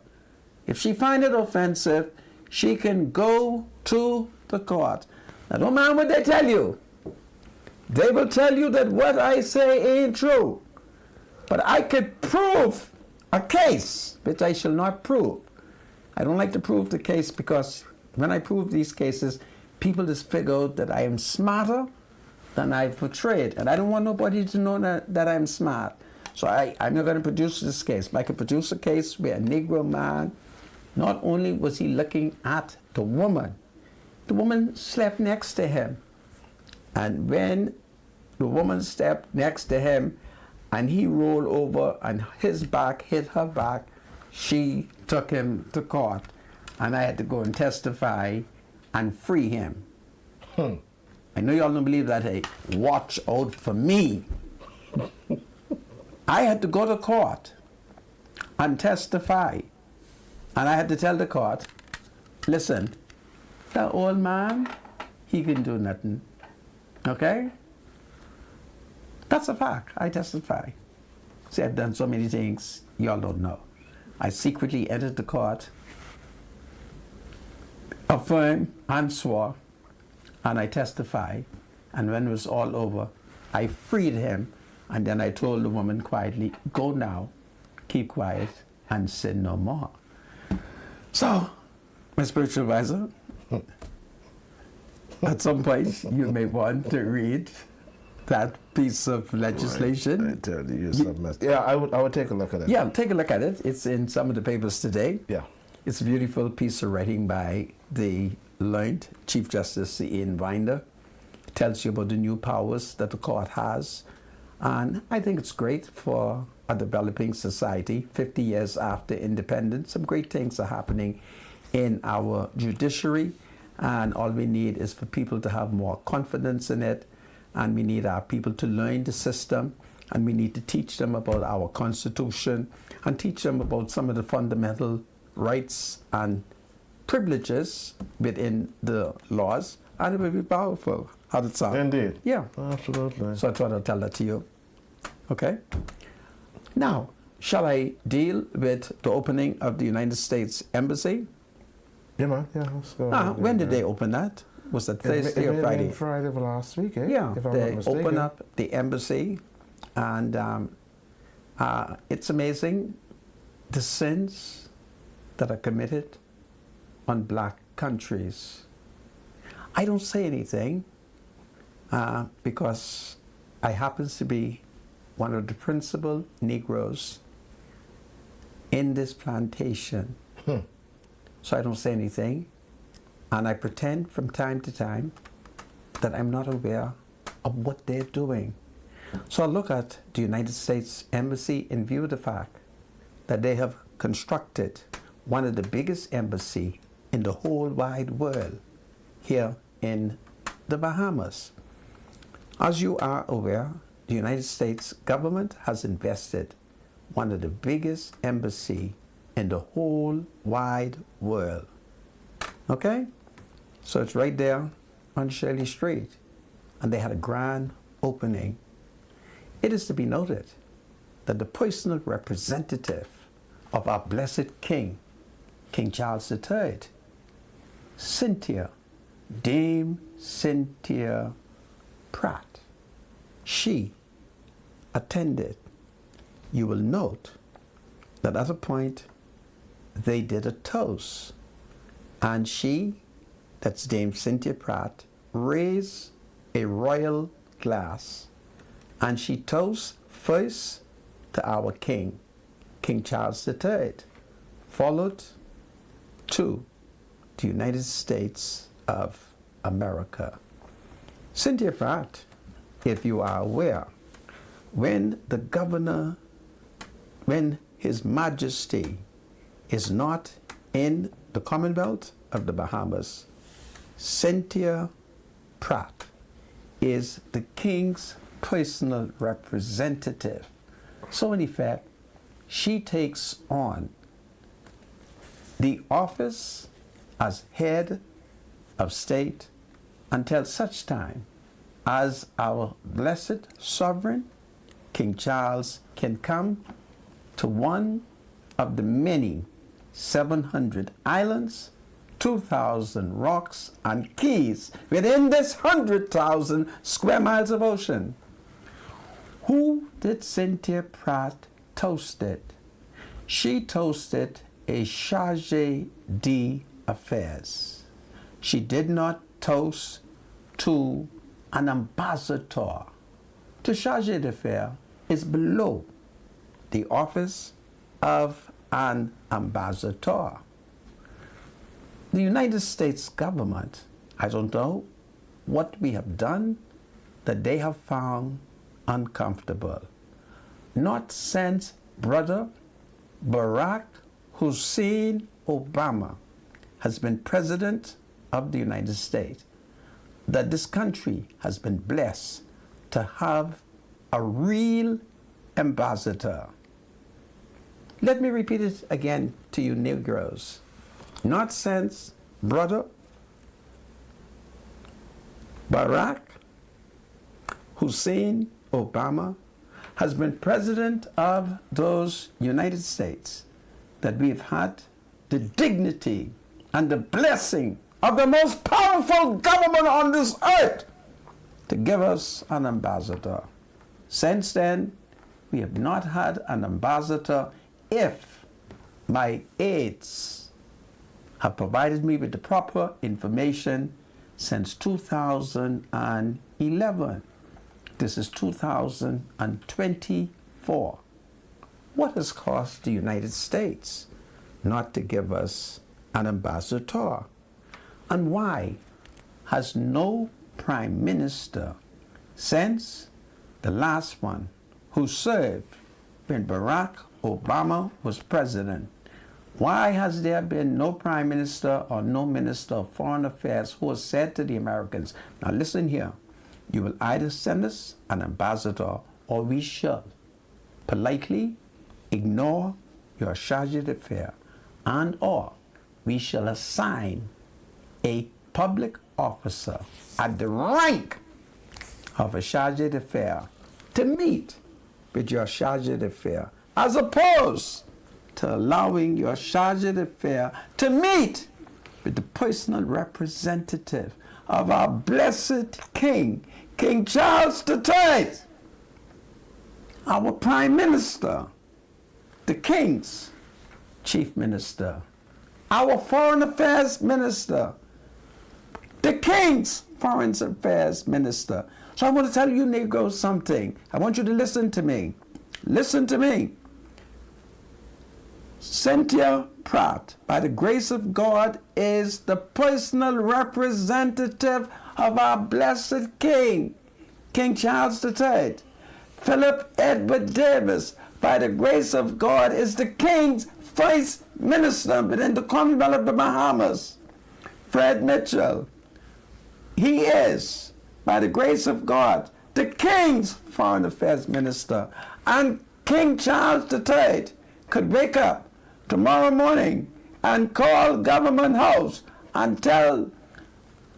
If she find it offensive, she can go to the court. Now don't mind what they tell you. They will tell you that what I say ain't true. But I could prove a case, which I shall not prove. I don't like to prove the case, because when I prove these cases, people just figure out that I am smarter than I portrayed. And I don't want nobody to know that I'm smart. So I'm not going to produce this case. But I could produce a case where a Negro man, not only was he looking at the woman slept next to him. And when the woman stepped next to him and he rolled over and his back hit her back, she took him to court. And I had to go and testify and free him. I know y'all don't believe that. Hey, watch out for me. I had to go to court and testify. And I had to tell the court, listen, that old man, he can do nothing. Okay? That's a fact. I testify. See, I've done so many things y'all don't know. I secretly entered the court, affirmed and swore, and I testified. And when it was all over, I freed him, and then I told the woman quietly, go now, keep quiet, and sin no more. So, my spiritual advisor, at some point you may want to read that piece of legislation. I tell you something. Yeah, I would take a look at it. Yeah, take a look at it. It's in some of the papers today. Yeah. It's a beautiful piece of writing by the learned Chief Justice Ian Winder. It tells you about the new powers that the court has. And I think it's great for a developing society. 50 years after independence, some great things are happening in our judiciary. And all we need is for people to have more confidence in it. And we need our people to learn the system. And we need to teach them about our Constitution and teach them about some of the fundamental rights and privileges within the laws. And it will be powerful. How does it sound? Indeed. Yeah. Absolutely. So I thought I'd tell that to you. Okay? Now, shall I deal with the opening of the United States Embassy? Yeah, man. Yeah, let's go. When did they open that? Was it Thursday or It Friday? been Friday of last week, eh? Yeah, if I'm they not mistaken. open up the embassy, and it's amazing the sins that are committed on black countries. I don't say anything because I happen to be one of the principal Negroes in this plantation. So I don't say anything, and I pretend from time to time that I'm not aware of what they're doing. So I look at the United States Embassy in view of the fact that they have constructed one of the biggest embassies in the whole wide world here in the Bahamas. As you are aware, the United States government has invested one of the biggest embassy in the whole wide world. Okay? So it's right there on Shirley Street, and they had a grand opening. It is to be noted that the personal representative of our blessed King, King Charles III, Dame Cynthia Pratt, she attended. You will note that at a point they did a toast, and she, that's Dame Cynthia Pratt, raised a royal glass, and she toasts first to our King, King Charles III, followed to the United States of America. Cynthia Pratt, if you are aware, when His Majesty is not in the Commonwealth of the Bahamas, Cynthia Pratt is the King's personal representative. So in effect, she takes on the office as head of state until such time as our blessed sovereign, King Charles, can come to one of the many 700 islands, 2,000 rocks and keys within this 100,000 square miles of ocean. Who did Cynthia Pratt toast it? She toasted a chargé d'affaires. She did not toast to an ambassador. The chargé d'affaires is below the office of an ambassador. The United States government, I don't know what we have done that they have found uncomfortable. Not since Brother Barack Hussein Obama has been president of the United States that this country has been blessed to have a real ambassador. Let me repeat it again to you Negroes. Not since Brother Barack Hussein Obama has been president of those United States that we've had the dignity and the blessing of the most powerful government on this earth to give us an ambassador. Since then, we have not had an ambassador. If my aides have provided me with the proper information since 2011. This is 2024. What has cost the United States not to give us an ambassador? And why has no prime minister since the last one who served when Barack Obama was president, why has there been no prime minister or no minister of foreign affairs who has said to the Americans, now listen here, you will either send us an ambassador or we shall politely ignore your charge d'affaires, and or we shall assign a public officer at the rank of a charge d'affaires to meet with your charge d'affaires, as opposed to allowing your charge d'affaires to meet with the personal representative of our blessed King, King Charles III, our Prime Minister, the King's Chief Minister, our Foreign Affairs Minister, the King's Foreign Affairs Minister. So I want to tell you Negroes something. I want you to listen to me. Listen to me. Cynthia Pratt, by the grace of God, is the personal representative of our blessed King, King Charles III. Philip Edward Davis, by the grace of God, is the King's Vice Minister within the Commonwealth of the Bahamas. Fred Mitchell, he is, by the grace of God, the King's Foreign Affairs Minister. And King Charles III could wake up tomorrow morning and call Government House and tell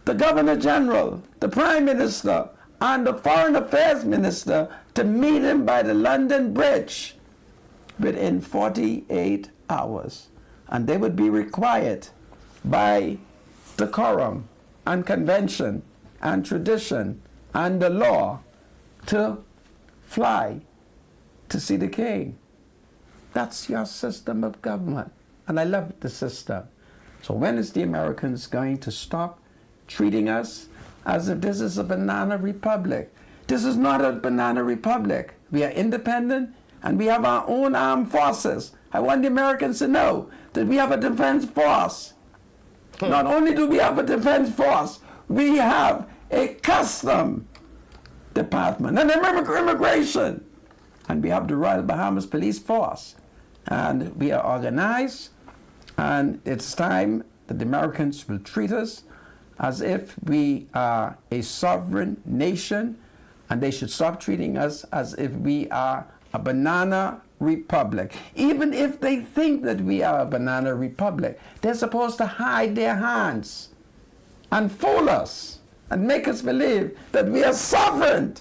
the Governor General, the Prime Minister, and the Foreign Affairs Minister to meet him by the London Bridge within 48 hours. And they would be required by decorum and convention and tradition and the law to fly to see the King. That's your system of government. And I love the system. So when is the Americans going to stop treating us as if this is a banana republic? This is not a banana republic. We are independent and we have our own armed forces. I want the Americans to know that we have a defense force. Not only do we have a defense force, we have a custom department and immigration. And we have the Royal Bahamas Police Force. And we are organized, and it's time that the Americans will treat us as if we are a sovereign nation, and they should stop treating us as if we are a banana republic. Even if they think that we are a banana republic, they're supposed to hide their hands and fool us and make us believe that we are sovereign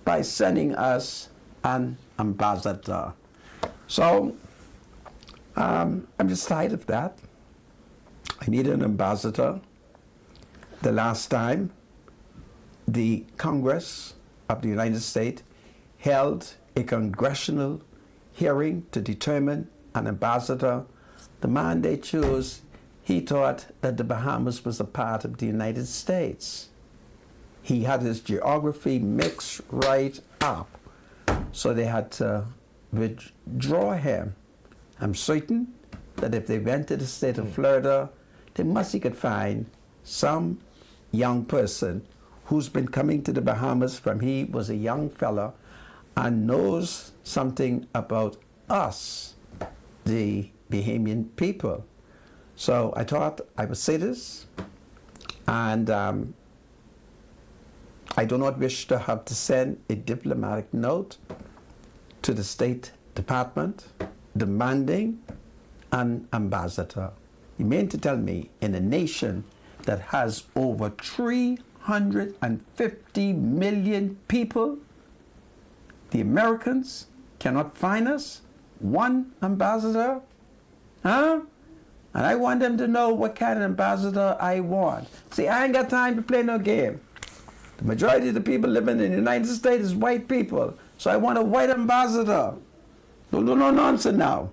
by sending us an ambassador. So I'm just tired of that. I need an ambassador. The last time the Congress of the United States held a congressional hearing to determine an ambassador, the man they chose, he thought that the Bahamas was a part of the United States. He had his geography mixed right up, so they had to withdraw him. I'm certain that if they went to the state of Florida, they must could find some young person who's been coming to the Bahamas from he was a young fella and knows something about us, the Bahamian people. So I thought I would say this, and I do not wish to have to send a diplomatic note to the State Department demanding an ambassador. You mean to tell me in a nation that has over 350 million people, the Americans cannot find us one ambassador? Huh? And I want them to know what kind of ambassador I want. See, I ain't got time to play no game. The majority of the people living in the United States is white people. So I want a white ambassador. Don't do no nonsense now.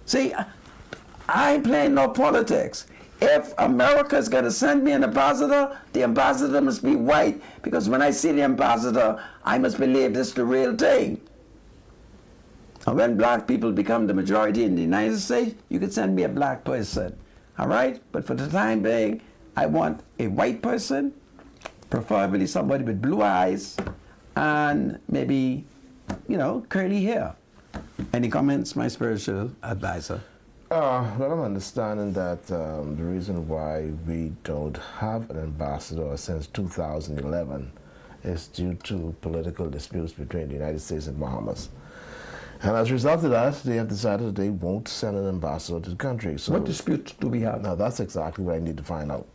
See, I ain't playing no politics. If America is going to send me an ambassador, the ambassador must be white. Because when I see the ambassador, I must believe this is the real thing. And when black people become the majority in the United States, you can send me a black person. All right? But for the time being, I want a white person, preferably somebody with blue eyes, and maybe, curly hair. Any comments, my spiritual advisor? Well, I'm understanding that the reason why we don't have an ambassador since 2011 is due to political disputes between the United States and Bahamas. And as a result of that, they have decided that they won't send an ambassador to the country. So, what disputes do we have? Now, that's exactly what I need to find out.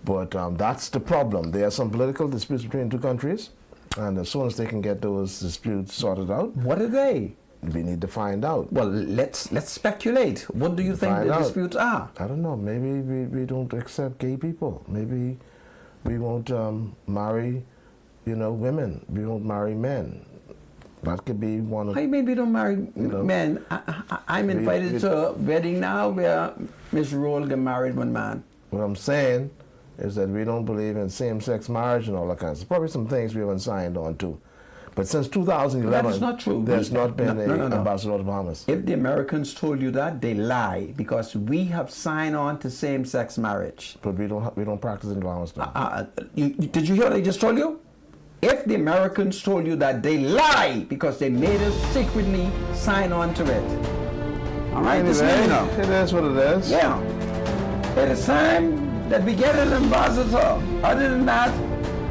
But that's the problem. There are some political disputes between the two countries, and as soon as they can get those disputes sorted out, what are they? We need to find out. Well, let's speculate. What do you think the disputes are? I don't know. Maybe we don't accept gay people. Maybe We won't marry, women. We won't marry men. That could be one of. How you mean we don't marry men? I'm invited to a wedding now where Miss Roll get married one man. What I'm saying is that we don't believe in same-sex marriage and all that kind of stuff. Probably some things we haven't signed on to. But since 2011, That is not true. there's not been No. ambassador to Bahamas. If the Americans told you that, they lie, because we have signed on to same-sex marriage. But we don't practice in the Bahamas now. Did you hear what I just told you? If the Americans told you that, they lie, because they made us secretly sign on to it. All right, this Anyway, now. it is what it is. Yeah. It is time that we get an ambassador. Other than that,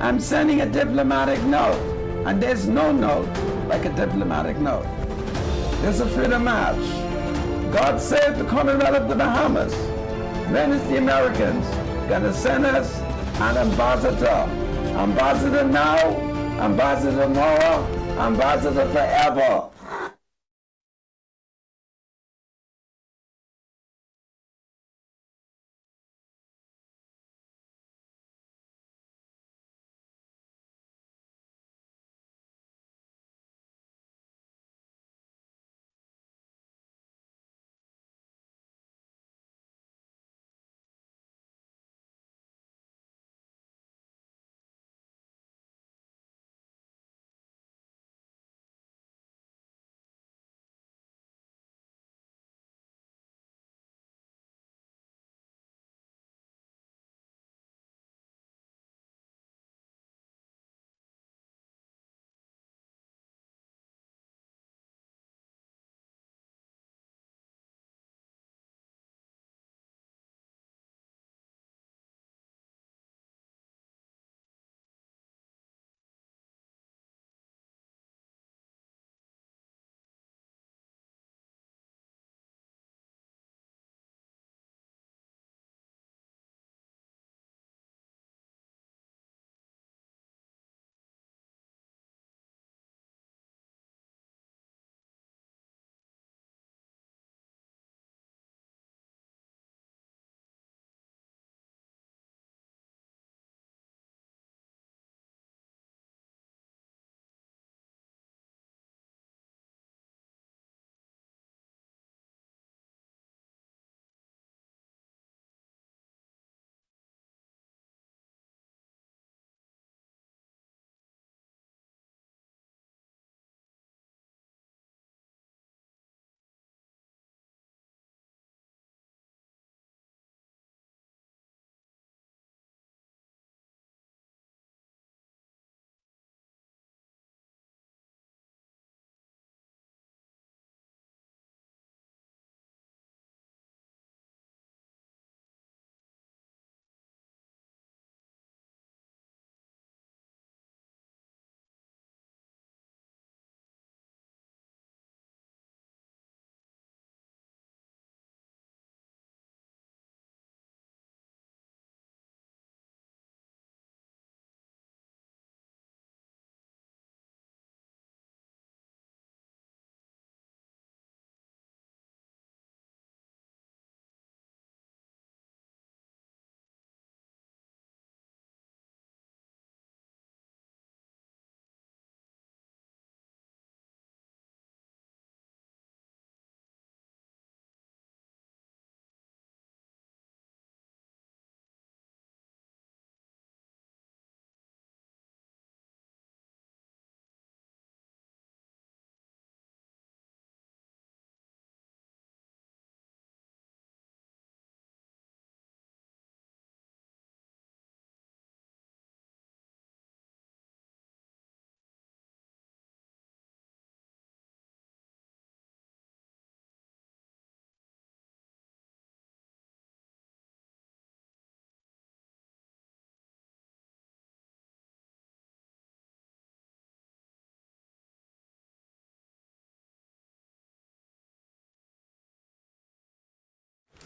I'm sending a diplomatic note. And there's no note like a diplomatic note. There's a freedom march. God save the Commonwealth of the Bahamas. When is the Americans gonna send us an ambassador? Ambassador now, ambassador tomorrow, ambassador forever.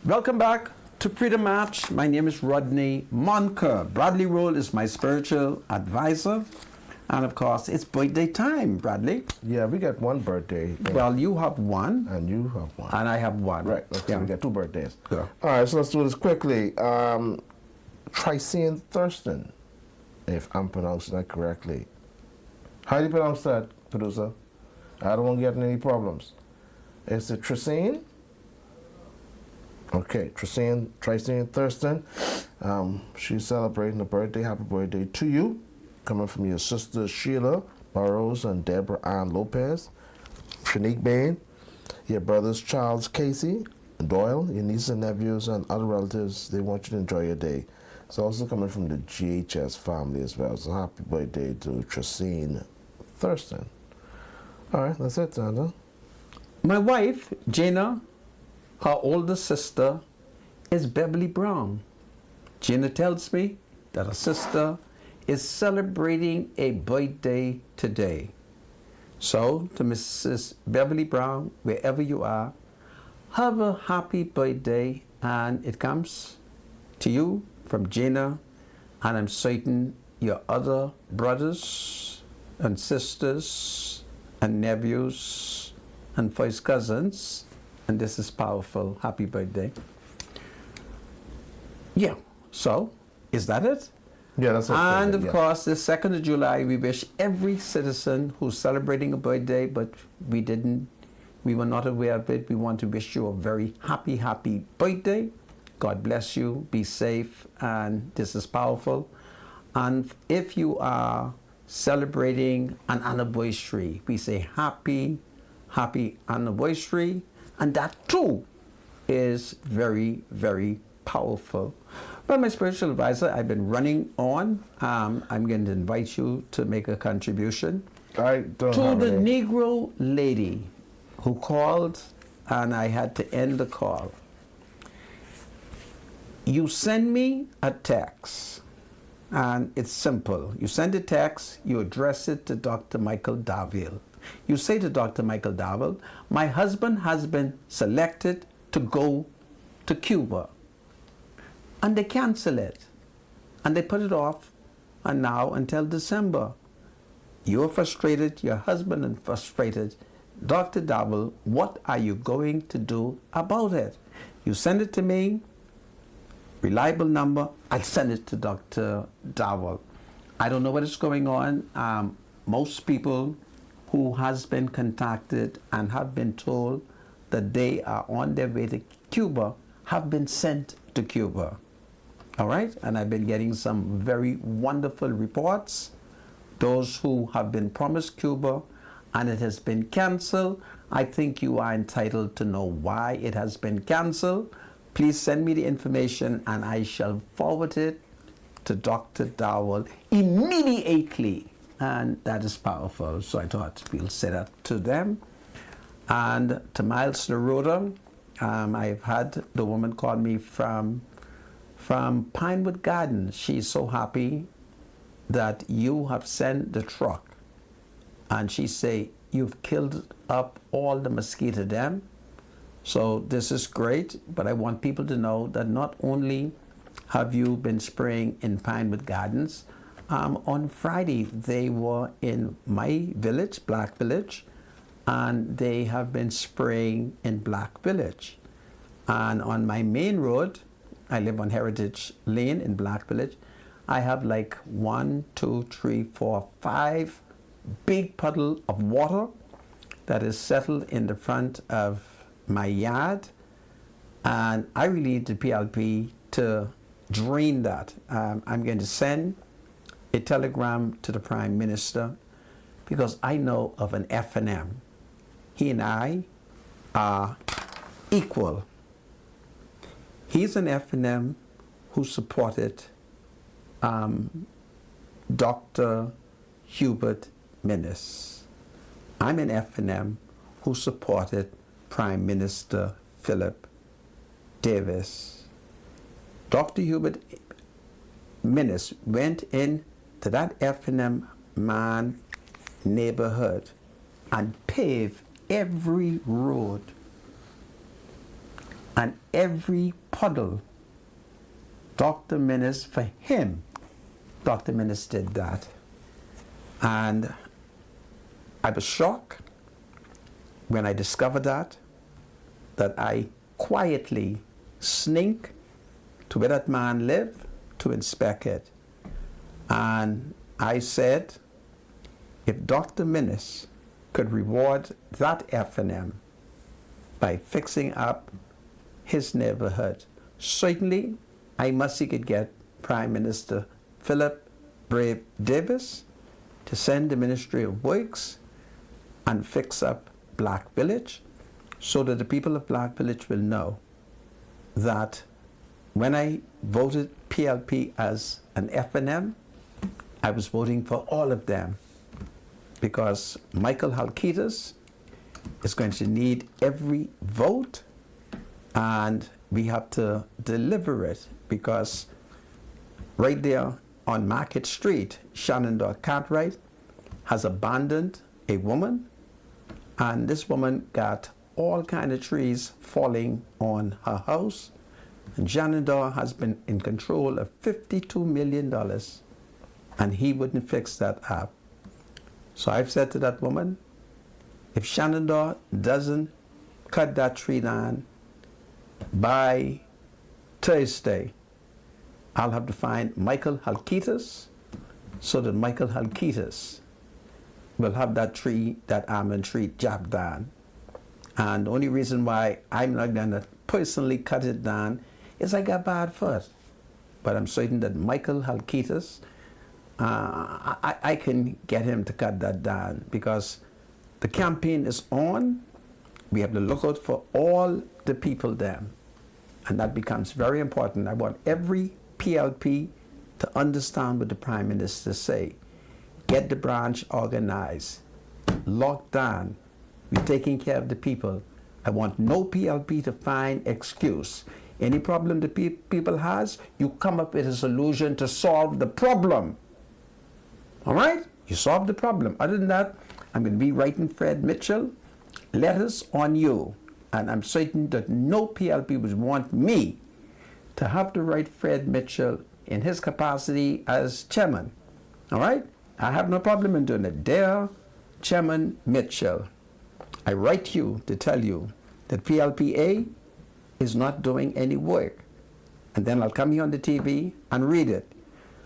Welcome back to Freedom March. My name is Rodney Monker. Bradley Roll is my spiritual advisor. And of course, it's birthday time, Bradley. Yeah, we got one birthday. Well, you have one. And you have one. And I have one. Right. So we got two birthdays. Yeah. All right, so let's do this quickly. Tricene Thurston if I'm pronouncing that correctly. How do you pronounce that, producer? I don't want to get in any problems. Is it Tracine? Okay, Tracine Thurston. She's celebrating a birthday. Happy birthday to you. Coming from your sister Sheila Burrows and Deborah Ann Lopez. Shanique Bain. Your brothers Charles Casey Doyle, your nieces and nephews and other relatives. They want you to enjoy your day. It's also coming from the GHS family as well. So happy birthday to Tracine Thurston. All right, that's it, Sandra. My wife, Jana, her older sister, is Beverly Brown. Jana tells me that her sister is celebrating a birthday today. So, to Mrs. Beverly Brown, wherever you are, have a happy birthday, and it comes to you from Jana, and I'm certain your other brothers and sisters and nephews and first cousins, and this is powerful. Happy birthday. Yeah, so is that it? Yeah, that's it. And of course, the 2nd of July, we wish every citizen who's celebrating a birthday, but we were not aware of it. We want to wish you a very happy, happy birthday. God bless you, be safe, and this is powerful. And if you are celebrating an anniversary, we say happy, happy anniversary, and that too is very, very powerful. Well, my spiritual advisor, I've been running on. I'm going to invite you to make a contribution I don't to have the any. Negro lady who called, and I had to end the call. You send me a text, and it's simple. You send a text, you address it to Dr. Michael Darville. You say to Dr. Michael Darville, my husband has been selected to go to Cuba. And they cancel it. And they put it off, and now until December. You're frustrated, your husband is frustrated. Dr. Darville, what are you going to do about it? You send it to me, reliable number, I'll send it to Dr. Darville. I don't know what is going on. Most people who has been contacted and have been told that they are on their way to Cuba have been sent to Cuba. All right? And I've been getting some very wonderful reports. Those who have been promised Cuba and it has been canceled, I think you are entitled to know why it has been canceled. Please send me the information and I shall forward it to Dr. Darwell immediately. And that is powerful. So I thought we'll say that to them. And to Miles Naroda, I've had the woman call me from Pinewood Gardens. She's so happy that you have sent the truck. And she say, you've killed up all the mosquito dam. So this is great, but I want people to know that not only have you been spraying in Pinewood Gardens, on Friday they were in my village, Black Village, and they have been spraying in Black Village. And on my main road, I live on Heritage Lane in Black Village, I have like 1, 2, 3, 4, 5 big puddle of water that is settled in the front of my yard, and I really need the PLP to drain that. I'm going to send a telegram to the Prime Minister because I know of an F&M. He and I are equal. He's an F&M who supported Dr. Hubert Minnis. I'm an F&M who supported Prime Minister Philip Davis. Dr. Hubert Minnis went in to that F&M man neighborhood and paved every road and every puddle. Dr. Minnis, for him, Dr. Minnis did that. And I was shocked when I discovered that I quietly sneak to where that man lived to inspect it. And I said, if Dr. Minnis could reward that F&M by fixing up his neighborhood, certainly I must he could get Prime Minister Philip Brave Davis to send the Ministry of Works and fix up Black Village, so that the people of Black Village will know that when I voted PLP as an F&M, I was voting for all of them, because Michael Halkitis is going to need every vote, and we have to deliver it, because right there on Market Street, Shenandoah Cartwright has abandoned a woman, and this woman got all kind of trees falling on her house, and Shenandoah has been in control of $52 million, and he wouldn't fix that up. So I've said to that woman, if Shenandoah doesn't cut that tree down by Thursday, I'll have to find Michael Halkitis, so that Michael Halkitis will have that tree, that almond tree, chopped down. And the only reason why I'm not going to personally cut it down is I got bad foot. But I'm certain that Michael Halkitis, I can get him to cut that down, because the campaign is on. We have to look out for all the people there. And that becomes very important. I want every PLP to understand what the Prime Minister say. Get the branch organized, locked down. We're taking care of the people. I want no PLP to find excuse. Any problem the people has, you come up with a solution to solve the problem. All right? You solve the problem. Other than that, I'm going to be writing Fred Mitchell letters on you. And I'm certain that no PLP would want me to have to write Fred Mitchell in his capacity as chairman. All right? I have no problem in doing it. Dear Chairman Mitchell, I write you to tell you that PLPA is not doing any work. And then I'll come here on the TV and read it.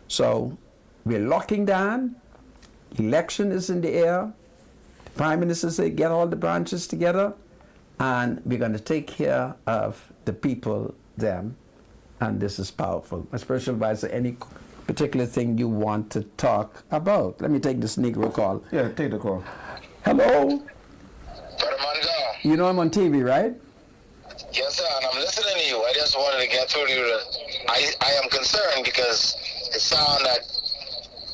So we're locking down. Election is in the air. The Prime Minister said, get all the branches together, and we're going to take care of the people then. And this is powerful. My spiritual advisor, any particular thing you want to talk about? Let me take this Negro call. Yeah, take the call. Hello? Brother Manga. You know I'm on TV, right? Yes, sir, and I'm listening to you. I just wanted to get through to you that I am concerned because it sounds that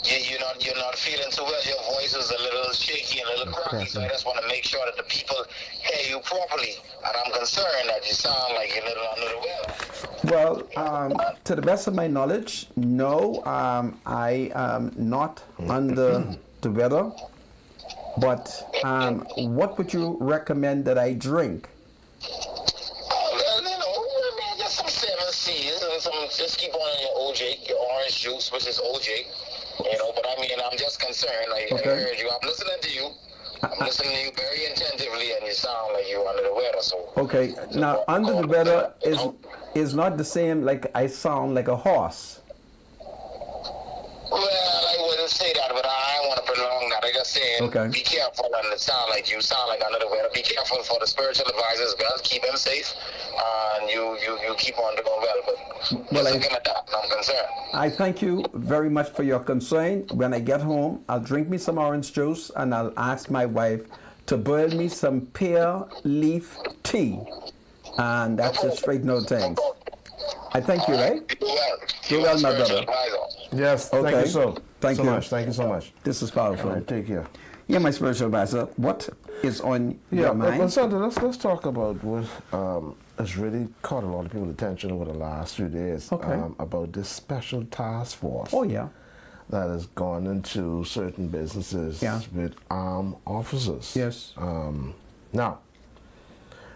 you're not feeling too well. Your voice is a little shaky and a little cracky, so I just want to make sure that the people hear you properly. And I'm concerned that you sound like you're a little under the weather. Well, to the best of my knowledge, no, I am not under the weather. But what would you recommend that I drink? Well, just some 7Cs and just keep on your OJ, your orange juice, which is OJ. But I'm just concerned. I heard you. I'm listening to you. I'm listening to you very attentively, and you sound like you're under the weather. So okay, now under the weather is not the same like I sound like a horse. Well, I wouldn't say that, but I don't want to prolong that. I just saying, Be careful, and it sound like you sound like under the weather. Be careful for the spiritual advisors, well. Keep them safe, and you keep on doing well. But I'm concerned. I thank you very much for your concern. When I get home, I'll drink me some orange juice, and I'll ask my wife to boil me some pear leaf tea, and that's a straight no thanks. I thank you, right? Do well, my brother. Yes, okay. Thank you so Thank you. much. Thank you so much. This is powerful. All right, take care. Yeah, my spiritual advisor, what is on your mind? But Sandra, let's talk about what has really caught a lot of people's attention over the last few days about this special task force. Oh, yeah. That has gone into certain businesses with armed officers. Yes. Now,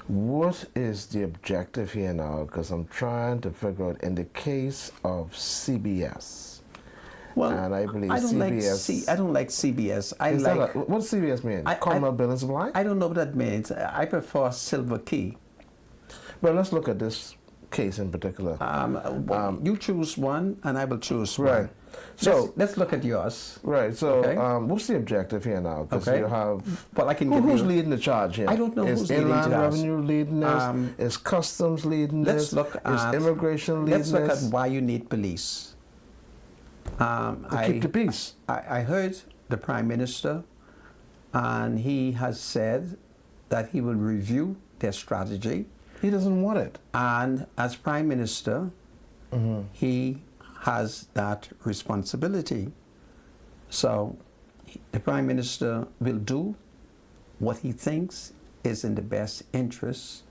what is the objective here now? Because I'm trying to figure out in the case of CBS. Well, and I believe I don't CBS. I don't like CBS. What does CBS mean? Commonwealth Building Supply? I don't know what that means. I prefer Silver Key. Well, let's look at this case in particular? You choose one, and I will choose Right. one. So let's look at yours. right. So Okay. what's the objective here now? Because Okay. you have Well, I can give who's you. leading the charge here? I don't know Is who's leading Inland charge. Revenue leading this? Is Customs leading Let's this? look Is at. immigration leading Let's look this? at why you need police. To keep the peace. I heard the Prime Minister, and he has said that he will review their strategy. He doesn't want it. And as Prime Minister, he has that responsibility. So the Prime Minister will do what he thinks is in the best interest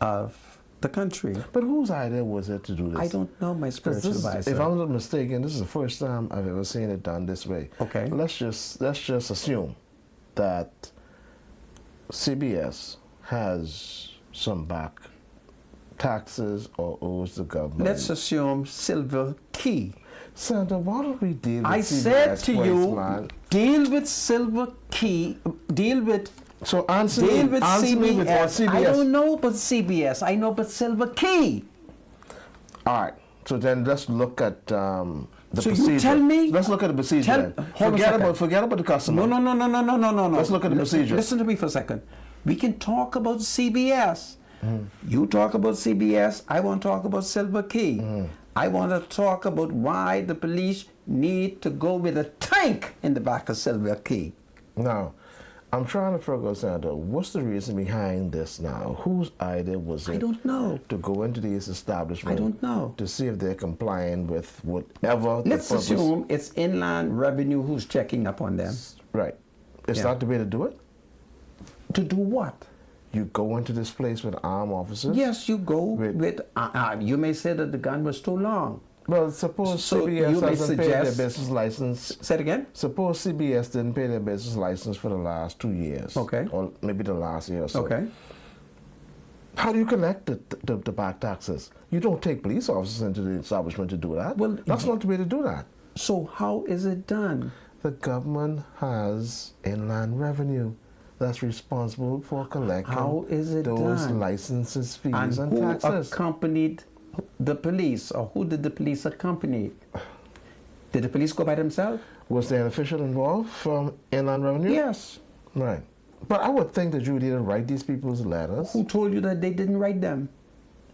of the country. But whose idea was it to do this? I don't know, my 'Cause spiritual this is, advisor. if I'm not mistaken, this is the first time I've ever seen it done this way. Okay. Let's just assume that CBS has some back taxes or owes the government. Let's assume Silver Key. Senator, why don't we deal with I CBS said to first, you, man? deal with Silver Key, deal with So answer deal me, with answer me with what CBS. CBS. I don't know about CBS. I know about Silver Key. All right. So then let's look at the So you procedure. tell me- Let's look at the procedure. Tell- then. hold a second. Forget about the customer. No. Let's look at the procedure. Listen to me for a second. We can talk about CBS. You talk about CBS. I want to talk about Silver Key. I want to talk about why the police need to go with a tank in the back of Silver Key. Now, I'm trying to figure out, Senator, what's the reason behind this now? Whose idea was it I don't know. to go into these establishments I don't know. to see if they're complying with whatever Let's the purpose? assume it's Inland Revenue who's checking up on them. Right. It's Yeah. not the way to do it. To do what? You go into this place with armed officers. Yes, you go With- with. You may say that the gun was too long. Well, suppose So CBS you may hasn't paid their suggest- business license. Say it again. Suppose CBS didn't pay their business license for the last 2 years. Okay. Or maybe the last year or so. Okay. How do you collect the back taxes? You don't take police officers into the establishment to do that. Well, that's not the way to do that. So how is it done? The government has Inland Revenue that's responsible for collecting How is it those done? licenses, fees, And and who taxes. accompanied the police, or who did the police accompany? Did the police go by themselves? Was there an official involved from Inland Revenue? Yes. Right. But I would think that you didn't write these people's letters. Who told you that they didn't write them?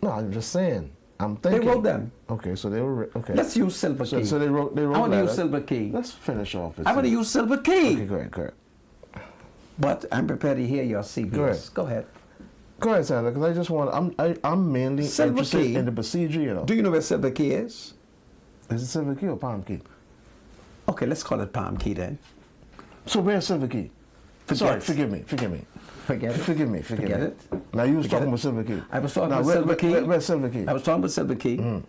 No, I'm just saying. I'm They thinking. wrote them. Okay, so they were okay. Let's use Silver so, Key. so they wrote. I want to letters. use Silver Key. Let's finish off. I want to use Silver Key. Okay, go ahead. But I'm prepared to hear your CBS. Go ahead. Go ahead, Senator, because I just want. I'm mainly Silver interested Key. in the procedure. You know, Do you know where Silver Key is? is it Silver Key or Palm Key? Okay, let's call it Palm Key then. So where's Silver Key? Forget it. Forgive me. Forget it. Forgive me. Forget it. Now you was Forget talking it. about Silver Key. I was talking Now, about where- Silver Key. Where's Silver Key? I was talking about Silver Key.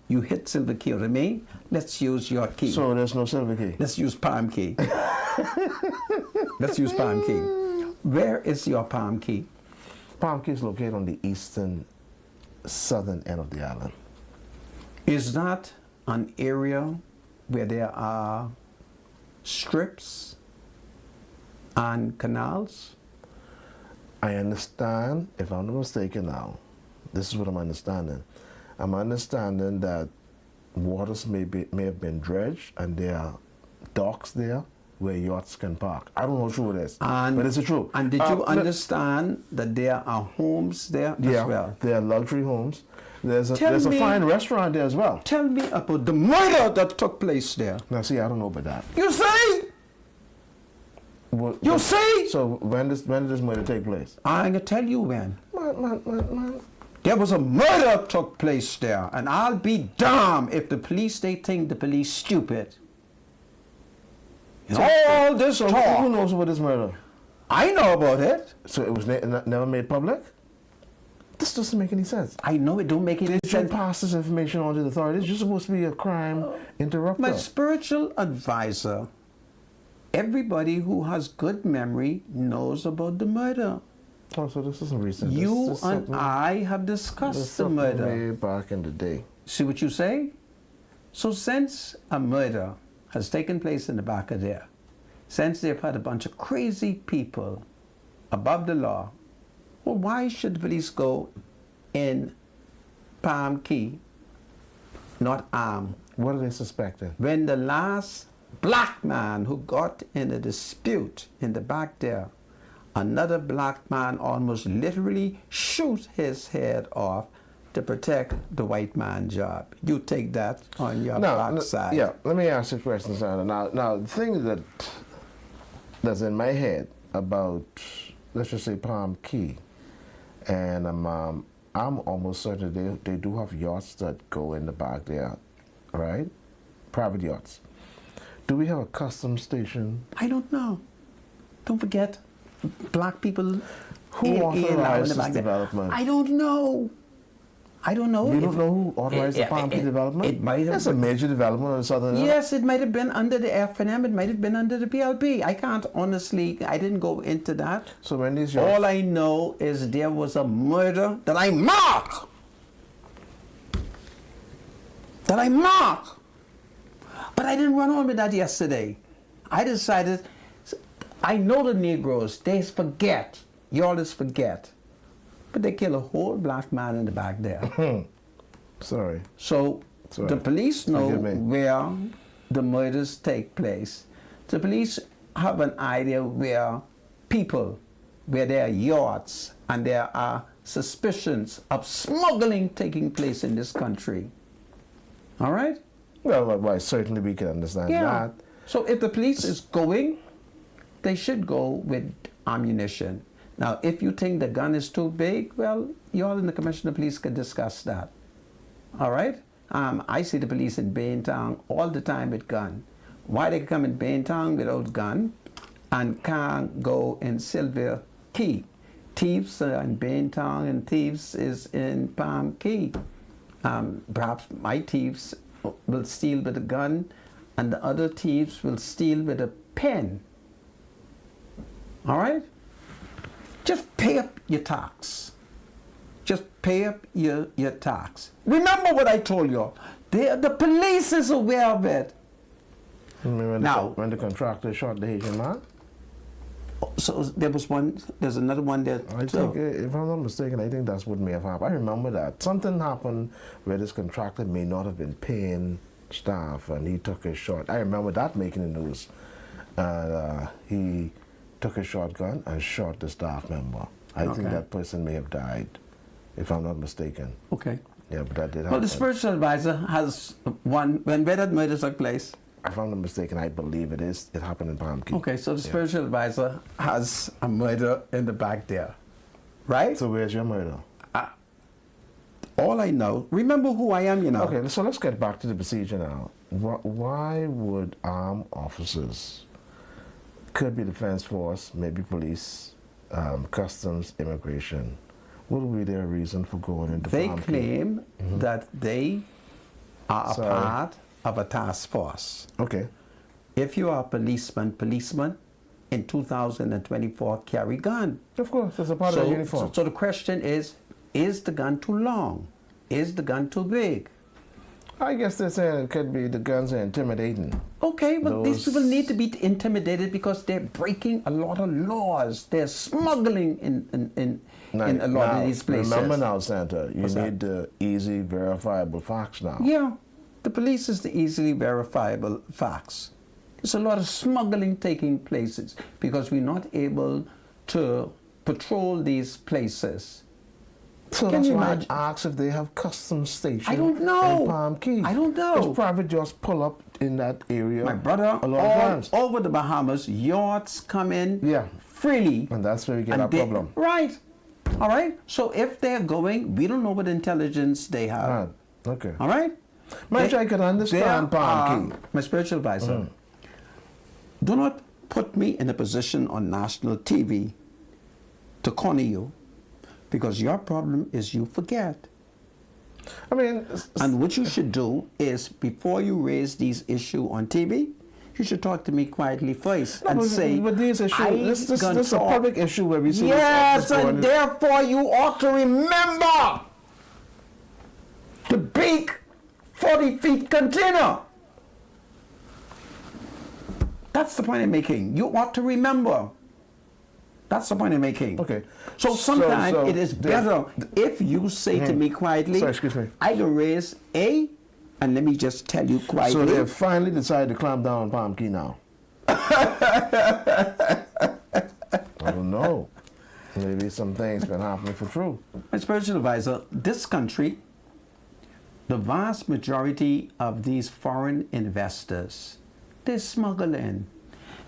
You hit Silver Key or remain. Let's use your key. So there's no Silver Key. Let's use Palm Key. Let's use Palm Key. Where is your Palm Key? Palm Key is located on the southern end of the island. Is that an area where there are strips and canals? I understand, if I'm not mistaken now, this is what I'm understanding. I'm understanding that waters may have been dredged and there are docks there where yachts can park. I don't know how true it is, And, but is it true? And did you let- understand that there are homes there Yeah, as well? there are luxury homes. There's Tell a me- fine restaurant there as well. Tell me about the murder that took place there. Now, see, I don't know about that. You see? You see? So when did this murder take place? I'm going to tell you when. Man. There was a murder took place there, and I'll be damned if the police, they think the police stupid. And all this So who talk, knows about this murder? I know about it. So it was never made public? This doesn't make any sense. I know it don't make any They should sense. pass this information on to the authorities. You're supposed to be a crime interrupter. My spiritual advisor, everybody who has good memory knows about the murder. Oh, so this isn't recent. You this and I have this discussed the something murder. way back in the day. See what you say? So since a murder has taken place in the back of there, since they've had a bunch of crazy people above the law, well, why should the police go in Palm Key, not armed. What are they suspecting? When the last black man who got in a dispute in the back there, another black man almost literally shoot his head off to protect the white man's job. You take that on your black side. Yeah, let me ask you a question, Sandra. Now, the thing that's in my head about, let's just say, Palm Key, and I'm almost certain they do have yachts that go in the back there, right? Private yachts. Do we have a customs station? I don't know. Don't forget, black people. Who in authorized the back this there. development? I don't know. I don't know. You don't know who authorized the Palm Key development? It might have. That's a major development in southern. Yes, it might have been under the F&M. It might have been under the PLP. I can't honestly. I didn't go into that. So when these yachts, All I know is there was a murder that I mark. But I didn't run on with that yesterday. I decided. I know the Negroes. They forget. You always forget. But they kill a whole black man in the back there. sorry. So Sorry. the police know Forgive me. where the murders take place. The police have an idea where there are yachts and there are suspicions of smuggling taking place in this country. All right? Well, certainly we can understand that. So if the police is going, they should go with ammunition. Now, if you think the gun is too big, well, you all in the Commissioner of Police can discuss that. All right? I see the police in Baintown all the time with gun. Why they come in Baintown without gun and can't go in Silver Key? Thieves are in Baintown and thieves is in Palm Key. Perhaps my thieves will steal with a gun and the other thieves will steal with a pen. All right? Just pay up your tax. Just pay up your tax. Remember what I told you. The police is aware of it. When Now- when the contractor shot the Haitian man? So there's another one there I too. think, if I'm not mistaken, I think that's what may have happened. I remember that. Something happened where this contractor may not have been paying staff and he took a shot. I remember that making the news. And he took a shotgun and shot the staff member. I think Okay. that person may have died, if I'm not mistaken. Okay. Yeah, but that did Well, happen. the spiritual advisor has one, where that murder took place. If I'm not mistaken, I believe it is. It happened in Palm Key. Okay, so the spiritual advisor has a murder in the back there. Right? So where's your murder? All I know, remember who I am, you know. Okay, so let's get back to the procedure now. Why would armed officers, could be defense force, maybe police, customs, immigration, what would be their reason for going into They Palm Key? claim that they are a Sorry. part of a task force. Okay. If you are a policeman in 2024 carry gun. Of course, that's a part of the uniform. So the question is the gun too long? Is the gun too big? I guess they're saying it could be the guns are intimidating. Okay, but these Those- people need to be intimidated because they're breaking a lot of laws. They're smuggling in a lot of these places. Remember now, Santa, you What's that? need the easy, verifiable facts now. Yeah, the police is the easily verifiable facts. There's a lot of smuggling taking places because we're not able to patrol these places. So Can that's you why imagine? I asked if they have custom stations I don't know. in Palm Key. I don't know. Because private just pull up in that area. My brother, a lot of times. all over the Bahamas, yachts come in Yeah. freely. And that's where we get our they- problem. Right. All right. So if they're going, we don't know what intelligence they have. Right. Okay. All right. Much I can understand Palm Key. My spiritual advisor. Do not put me in a position on national TV to corner you, because your problem is you forget. I mean, And what you should do is, before you raise these issues on TV, you should talk to me quietly first and say, but these issues, this gonna is a talk. public issue where we see Yes, this officer and going- therefore you ought to remember the big 40 feet container. That's the point I'm making. You ought to remember. That's the point I'm making. Okay. So sometimes So it is better if you say to me quietly, Sorry, excuse me. I can raise A, and let me just tell you quietly. So they've finally decided to clamp down on Palm Key now. I don't know. Maybe some things been happening for true. My spiritual advisor, this country, the vast majority of these foreign investors, they smuggle in.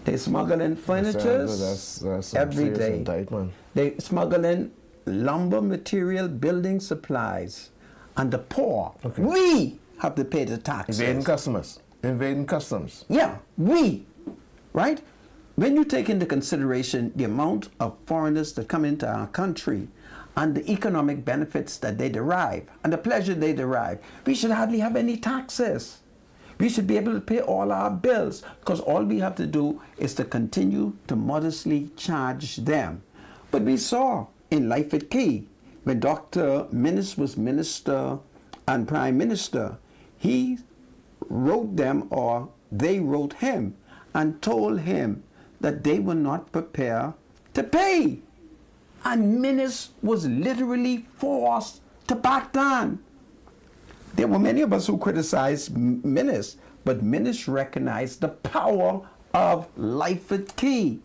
They smuggle in furniture That's every serious day. indictment. They smuggle in lumber material, building supplies, and the poor. Okay. We have to pay the taxes. Invading customers. Invading customs. Yeah, we, right? When you take into consideration the amount of foreigners that come into our country and the economic benefits that they derive and the pleasure they derive, we should hardly have any taxes. We should be able to pay all our bills because all we have to do is to continue to modestly charge them. But we saw in Life at Key, when Dr. Minnis was minister and prime minister, he wrote them, or they wrote him and told him that they were not prepared to pay. And Minnis was literally forced to back down. There were many of us who criticized Minnis, but Minnis recognized the power of Life at Key,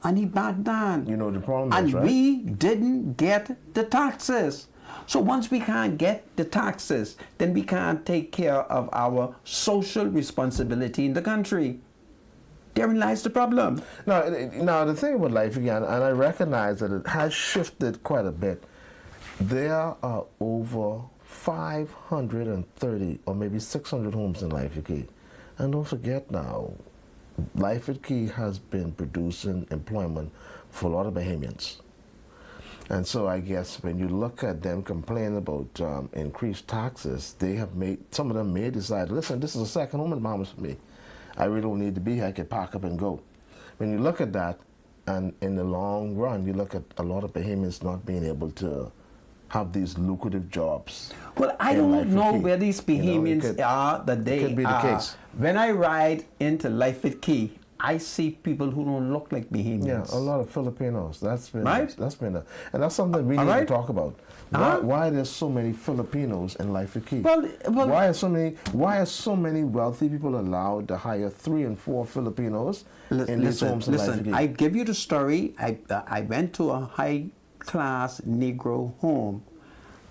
and he backed down. You know the problem and is, right? we didn't get the taxes. So once we can't get the taxes, then we can't take care of our social responsibility in the country. Therein lies the problem. Now the thing about Life again, and I recognize that it has shifted quite a bit. There are over 530 or maybe 600 homes in Life at Key. And don't forget now, Life at Key has been producing employment for a lot of Bahamians. And so I guess when you look at them complaining about increased taxes, they have made, some of them may decide, listen, this is a second home in Bahamas for me. I really don't need to be here, I can pack up and go. When you look at that, and in the long run, you look at a lot of Bahamians not being able to have these lucrative jobs. Well, I don't know where these Bahamians are that they could be the case. When I ride into Life at Key, I see people who don't look like Bahamians. Yeah, a lot of Filipinos. That's been right. And that's something we need to talk about. Why there's so many Filipinos in Life at Key? Well, why are so many wealthy people allowed to hire 3 and 4 Filipinos in these homes in Life at Key? I give you the story. I went to a high-class Negro home,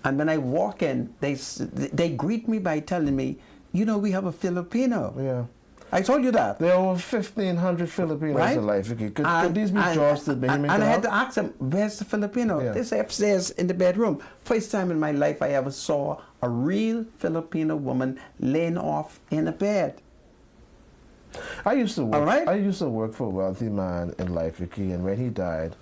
and when I walk in, they greet me by telling me, you know, we have a Filipino. Yeah. I told you that. There are over 1,500 Filipinos in Life at Key. Could these be jobs that Bahamian And I had to ask them, where's the Filipino? Yeah. They say upstairs in the bedroom. First time in my life I ever saw a real Filipino woman laying off in a bed. I used to work for a wealthy man in Life at Key, and when he died,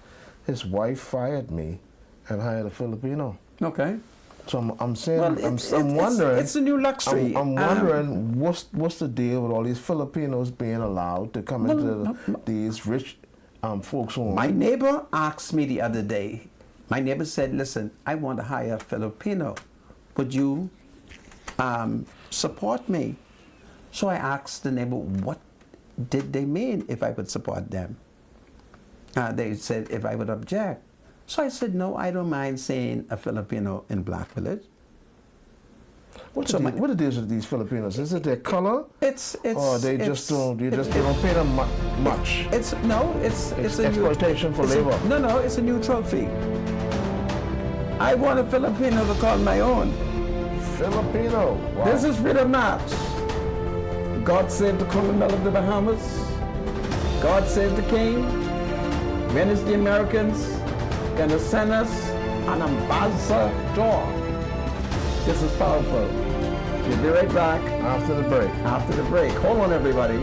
his wife fired me and hired a Filipino. Okay. So I'm saying, Well, I'm wondering. It's a new luxury. I'm wondering what's the deal with all these Filipinos being allowed to come into these rich folks' homes? My neighbor asked me the other day. My neighbor said, "Listen, I want to hire a Filipino. Would you support me?" So I asked the neighbor, "What did they mean if I would support them?" They said if I would object. So I said, no, I don't mind seeing a Filipino in Black Village. What it is with these Filipinos? Is it their color? It's or they just don't pay them much. It's exploitation for labor. No, it's a neutral fee. I want a Filipino to call my own. Filipino. Wow. This is freedom march. God save the Colonel of the Bahamas. God save the King. When is the Americans gonna send us an ambassador? This is powerful. We'll be right back after the break. After the break. Hold on, everybody.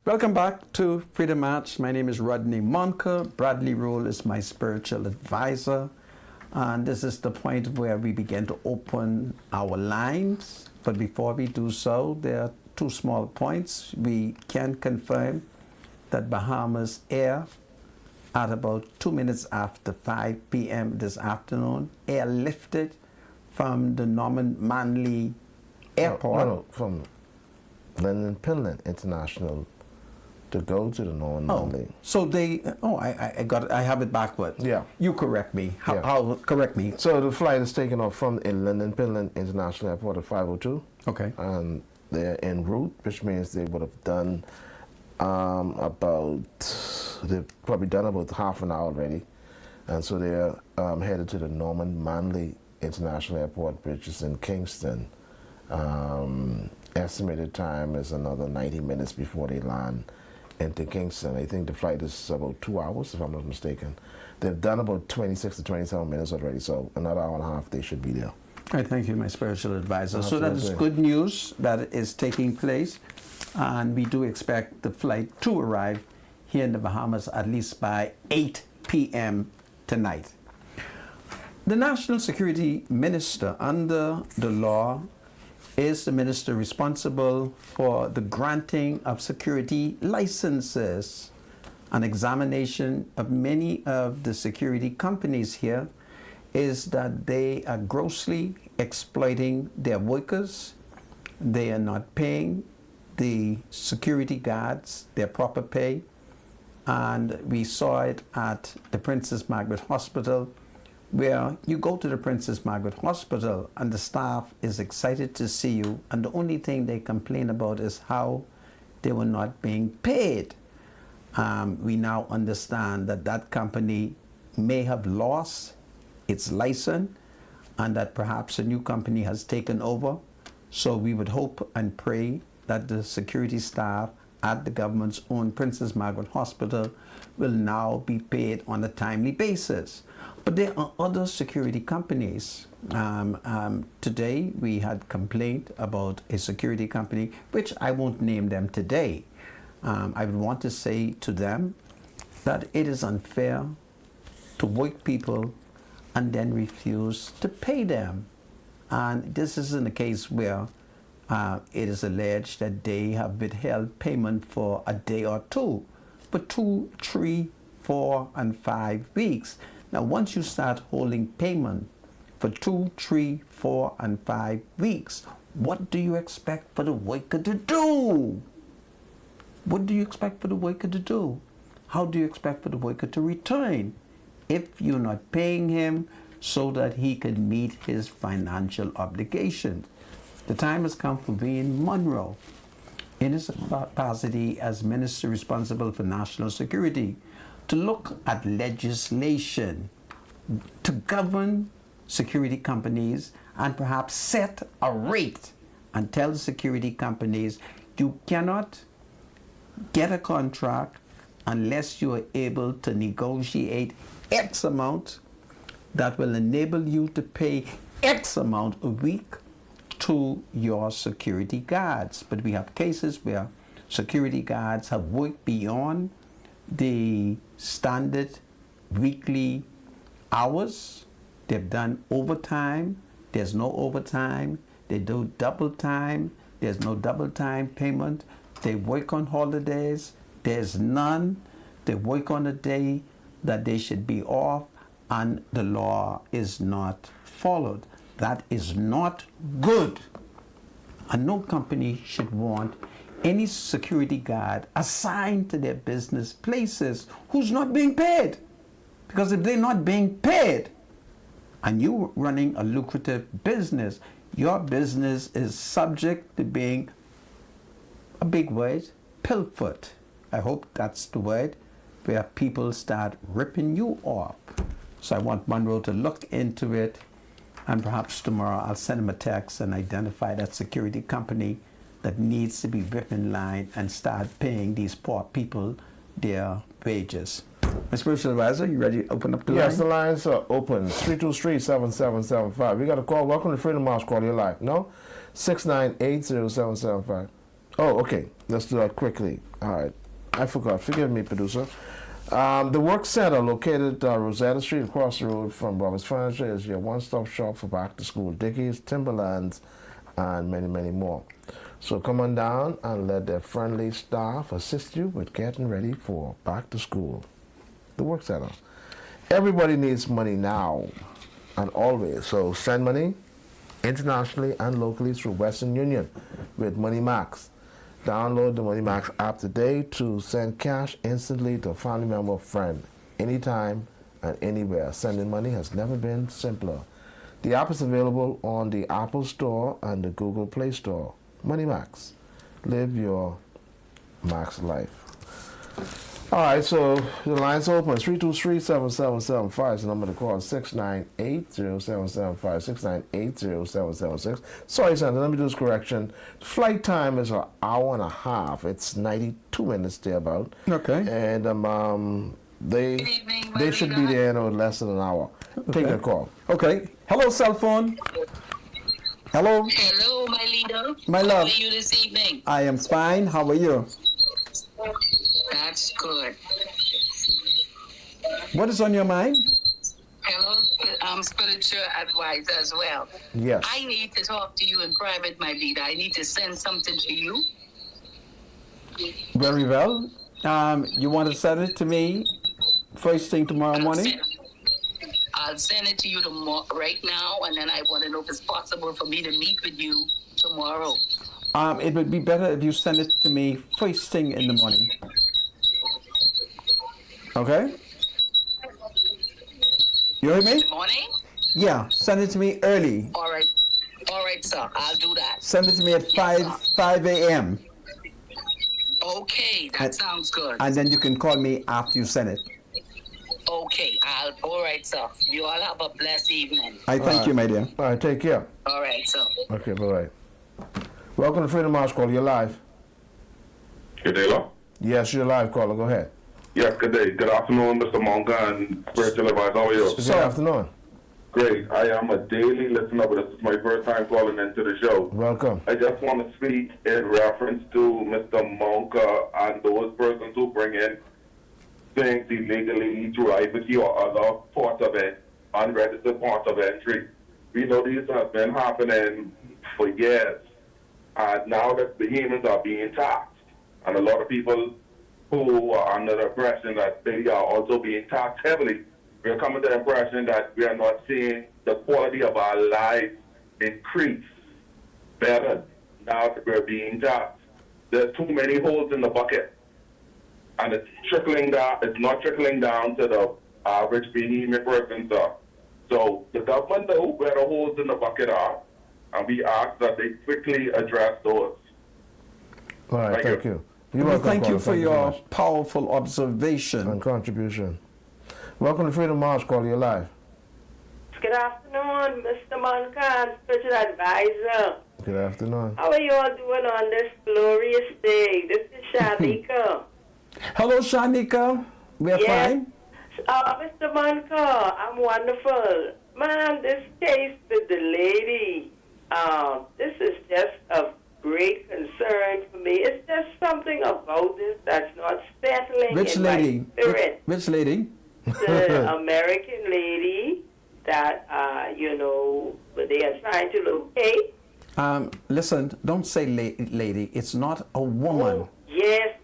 Welcome back to Freedom March. My name is Rodney Monker. Bradley Rule is my spiritual advisor. And this is the point where we begin to open our lines. But before we do so, there are two small points. We can confirm that Bahamas Air, at about 2 minutes after 5 p.m. this afternoon, airlifted from the Norman Manley Airport. No, from London Pinland International to go to the Norman Manley. So they, I have it backward. Yeah. You correct me. Yeah. Correct me. So the flight is taken off from London Pinland International Airport at 5:02. Okay. And they're en route, which means they would have done they've probably done about half an hour already. And so they're headed to the Norman Manley International Airport, which is in Kingston. Estimated time is another 90 minutes before they land into Kingston. I think the flight is about 2 hours, if I'm not mistaken. They've done about 26 to 27 minutes already, so another hour and a half they should be there. I thank you, my spiritual advisor. So Absolutely. that is good news that is taking place, and we do expect the flight to arrive here in the Bahamas at least by 8 p.m. tonight. The National Security Minister under the law is the minister responsible for the granting of security licenses. An examination of many of the security companies here is that they are grossly exploiting their workers. They are not paying the security guards their proper pay. And we saw it at the Princess Margaret Hospital, where you go to the Princess Margaret Hospital and the staff is excited to see you, and the only thing they complain about is how they were not being paid. We now understand that that company may have lost its license and that perhaps a new company has taken over. So we would hope and pray that the security staff at the government's own Princess Margaret Hospital will now be paid on a timely basis. But there are other security companies. Today we had complaint about a security company, which I won't name them today. I would want to say to them that it is unfair to work people and then refuse to pay them. And this isn't a case where it is alleged that they have withheld payment for a day or two, but 2, 3, 4, and 5 weeks. Now, once you start holding payment for 2, 3, 4, and 5 weeks, what do you expect for the worker to do? What do you expect for the worker to do? How do you expect for the worker to return if you're not paying him so that he can meet his financial obligations? The time has come for Wayne Munroe, in his capacity as Minister responsible for national security, to look at legislation to govern security companies and perhaps set a rate and tell the security companies, you cannot get a contract unless you are able to negotiate X amount that will enable you to pay X amount a week to your security guards. But we have cases where security guards have worked beyond the standard weekly hours. They've done overtime. There's no overtime. They do double time. There's no double time payment. They work on holidays. There's none. They work on a day that they should be off, and the law is not followed. That is not good. And no company should want any security guard assigned to their business places who's not being paid. Because if they're not being paid, and you're running a lucrative business, your business is subject to being, a big word, pilfered. I hope that's the word, where people start ripping you off. So I want Munroe to look into it, and perhaps tomorrow I'll send him a text and identify that security company that needs to be whipped in line and start paying these poor people their wages. Mr. Spiritual Advisor, you ready to open up the line? Yes, the lines are open. 323-7775. We got a call. Welcome to Freedom March. Call your live. No? 698-0775. Oh, okay. Let's do that quickly. All right. I forgot. Forgive me, producer. The Work Center, located Rosetta Street across the road from Robert's Furniture, is your one-stop shop for back-to-school Dickies, Timberlands, and many, many more. So come on down and let their friendly staff assist you with getting ready for back-to-school. The Work Center. Everybody needs money now and always. So send money internationally and locally through Western Union with Money Max. Download the Money Max app today to send cash instantly to a family member or friend, anytime and anywhere. Sending money has never been simpler. The app is available on the Apple Store and the Google Play Store. Money Max. Live your max life. All right, so the line's open. 323-7775 is the number to call. 698-0775. 698-0776. Sorry, Sandra, let me do this correction. Flight time is an hour and a half. It's 92 minutes thereabout. Okay. And they should be there in less than an hour. Take the call. Okay. Hello, cell phone. Hello. Hello, my leader. My love. How are you this evening? I am fine. How are you? That's good. What is on your mind? Hello, I'm spiritual advisor as well. Yes. I need to talk to you in private, my leader. I need to send something to you. Very well. You want to send it to me first thing tomorrow morning? I'll send it to you tomorrow, right now, and then I want to know if it's possible for me to meet with you tomorrow. It would be better if you send it to me first thing in the morning. Okay? You heard me? Morning? Yeah, send it to me early. All right, sir. I'll do that. Send it to me at 5 a.m. Okay, that sounds good. And then you can call me after you send it. Okay, all right, sir. You all have a blessed evening. I thank you, my dear. All right, take care. All right, sir. Okay, bye-bye. Welcome to Freedom House Call. You're live. Good day, Lo. Yes, you're live, caller. Go ahead. Yes, good day. Good afternoon, Mr. Monka and Spiritual Advisor. How are you? Good afternoon. Great. I am a daily listener, but this is my first time calling into the show. Welcome. I just want to speak in reference to Mr. Monka and those persons who bring in things illegally through IVT or other ports of it, unregistered ports of entry. We know these have been happening for years. And now that the humans are being taxed, and a lot of people who are under the impression that they are also being taxed heavily, we are coming to the impression that we are not seeing the quality of our lives increase better now that we're being taxed. There's too many holes in the bucket, and it's trickling down. It's not trickling down to the average behemoth person. So the government knows where the holes in the bucket are, and we ask that they quickly address those. All right, thank you. You're Well, welcome, thank you caller. for so your much. powerful observation. And contribution. Welcome to Freedom House Call. You're live. Good afternoon, Mr. Monka, Spiritual Advisor. Good afternoon. How are you all doing on this glorious day? This is Shanika. Hello, Shanika. We're Yes. fine. Mr. Monka, I'm wonderful. Man, this case with the lady, this is just a great concern for me. It's just something about this that's not settling Which in lady? my spirit. Which lady? The American lady that, they are trying to locate. Listen, don't say lady. It's not a woman. Oh, yes,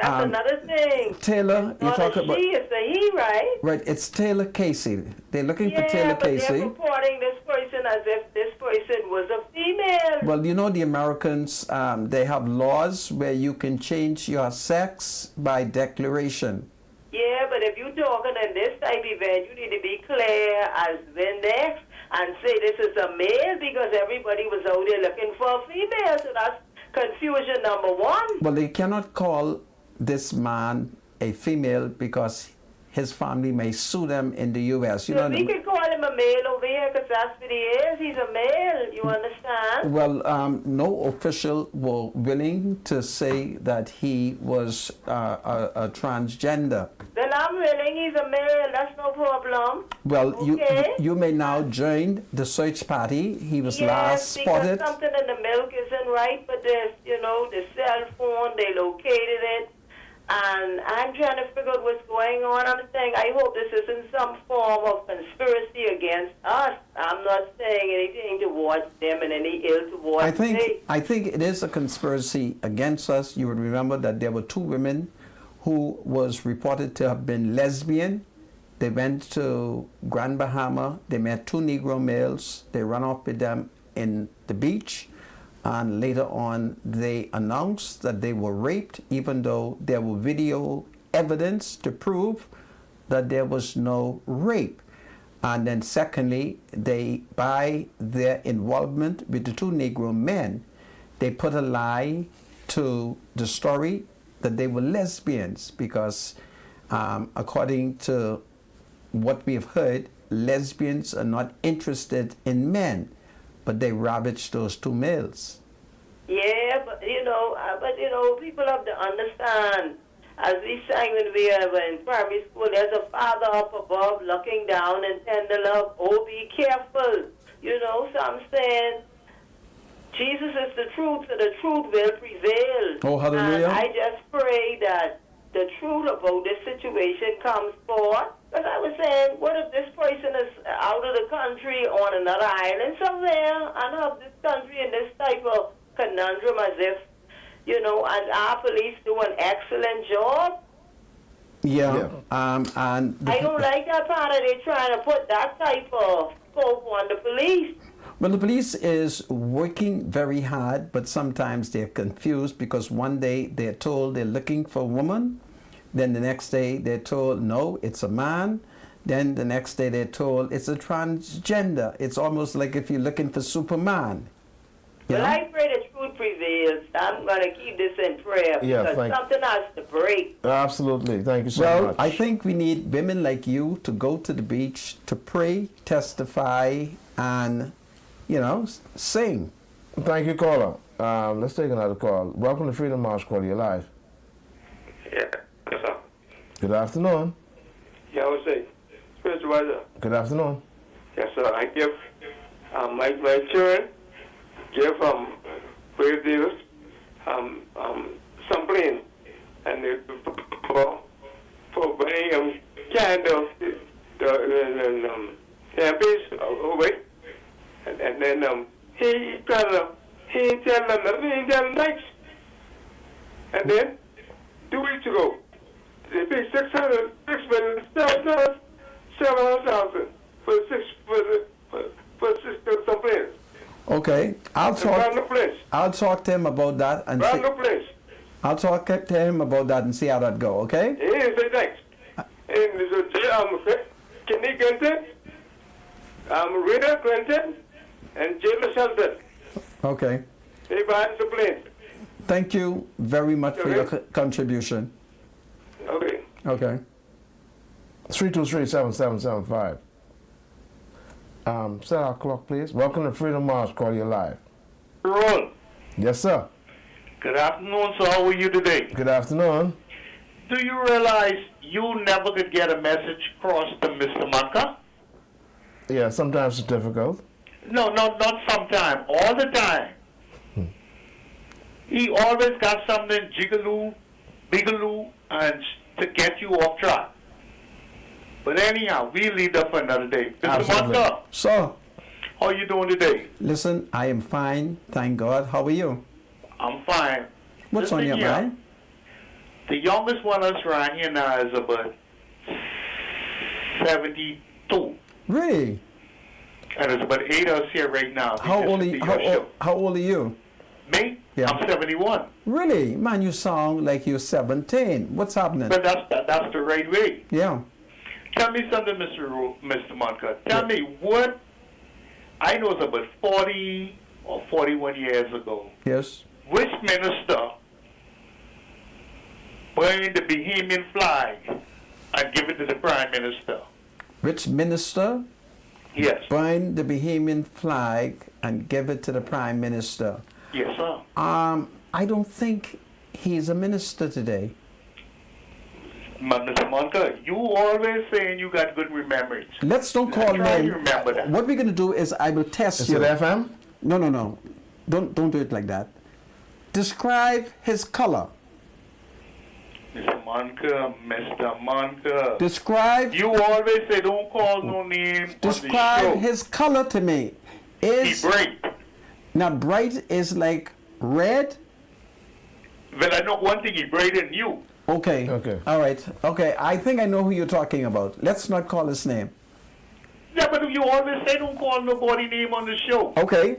that's another thing. Taylor, you Not talk a about... she, it's a he, right? Right, it's Taylor Casey. They're looking for Taylor but Casey. they're reporting this person as if this person was a female. Well, you know the Americans, they have laws where you can change your sex by declaration. Yeah, but if you're talking in this type event, you need to be clear as Vindex and say this is a male because everybody was out there looking for a female. So that's confusion number one. Well, they cannot call this man a female because his family may sue them in the U.S. You know, We could call him a male over here because that's what he is. He's a male, you understand? well, no official were willing to say that he was a transgender. Then I'm willing. He's a male. That's no problem. Well, Okay. you may now join the search party. He was Yes, last because spotted. something in the milk isn't right, but there's, the cell phone, they located it. And I'm trying to figure out what's going on. I'm saying I hope this isn't some form of conspiracy against us. I'm not saying anything towards them and any ill towards I think it is a conspiracy against us. You would remember that there were two women who was reported to have been lesbian. They went to Grand Bahama. They met two Negro males. They ran off with them in the beach. And later on, they announced that they were raped, even though there were video evidence to prove that there was no rape. And then secondly, by their involvement with the two Negro men, they put a lie to the story that they were lesbians because according to what we've heard, lesbians are not interested in men, but they ravaged those two males. Yeah, but people have to understand. As we sang when we were in primary school, there's a father up above looking down and tender love. Oh, be careful. So I'm saying Jesus is the truth, so the truth will prevail. Oh, hallelujah. And I just pray that the truth about this situation comes forth. Because I was saying, what if this person is out of the country on another island somewhere and have this country in this type of conundrum as if, and our police do an excellent job? Yeah. And I don't like that part of they trying to put that type of scope on the police. well, the police is working very hard, but sometimes they're confused because one day they're told they're looking for a woman. Then the next day they're told, no, it's a man. Then the next day they're told it's a transgender. It's almost like if you're looking for Superman. You Well, know? I pray the truth prevails. I'm going to keep this in prayer Yeah, because thank- something has to break. Absolutely. Thank you so Well, much. I think we need women like you to go to the beach to pray, testify, and, sing. Thank you, caller. Let's take another call. Welcome to Freedom March Call. You're live. Yeah, yes, sir. Good afternoon. Yeah, I would say, spiritual advisor. Good afternoon. Yes, sir. I give my children give Brave Davis some brain and for buying candles, the campus away, and then he tell them nights, and then 2 weeks ago they paid $600,000 for some players. Okay, I'll Brand new talk. place. I'll talk to him about that and Brand see, new place. I'll talk to him about that and see how that go. Okay. He didn't say thanks. And there's Kenny Clinton, Rita Clinton, and Jayla Shelton. Okay. They bought the plane. Thank you very much for your Okay. contribution. Okay. Okay. 323-7775. Set our clock, please. Welcome to Freedom March Call. You're live. Ron, Yes, sir. good afternoon. So how are you today? Good afternoon. Do you realize you never could get a message across to Mr. Manka? Yeah, sometimes it's difficult. No, not sometime. All the time. He always got something jiggaloo, bigaloo, and to get you off track. But anyhow, we'll leave that for another day. Mr. Absolutely. Manka, So, how are you doing today? listen, I am fine, thank God. How are you? I'm fine. What's on Listen your here. mind? The youngest one of us right here now is about 72. Really? And there's about 8 of us here right now. We How just old are see you? your show. How old are you? Me? Yeah. I'm 71. Really? Man, you sound like you're 17. What's happening? But that's the right way. Yeah. Tell me something, Mr. Monka. Tell me what, I know it's about 40 or 41 years ago, Yes. which minister burned the Bahamian flag and give it to the Prime Minister. Which minister? Yes. Burn the Bahamian flag and give it to the Prime Minister. Yes, sir. I don't think he's a minister today. Mr. Monica, you always saying you got good remembrance. Let's don't call Try to name. remember that. What we're going to do is I will test Is you. it FM? No. Don't do it like that. Describe his color. Mr. Monica. Describe You always say don't call no name on describe the show. his color to me. He Is bright. now bright is like red? Well, I know one thing, he brighter than you. Okay. Okay. All right. Okay. I think I know who you're talking about. Let's not call his name. Yeah, but you always say don't call nobody name on the show. Okay.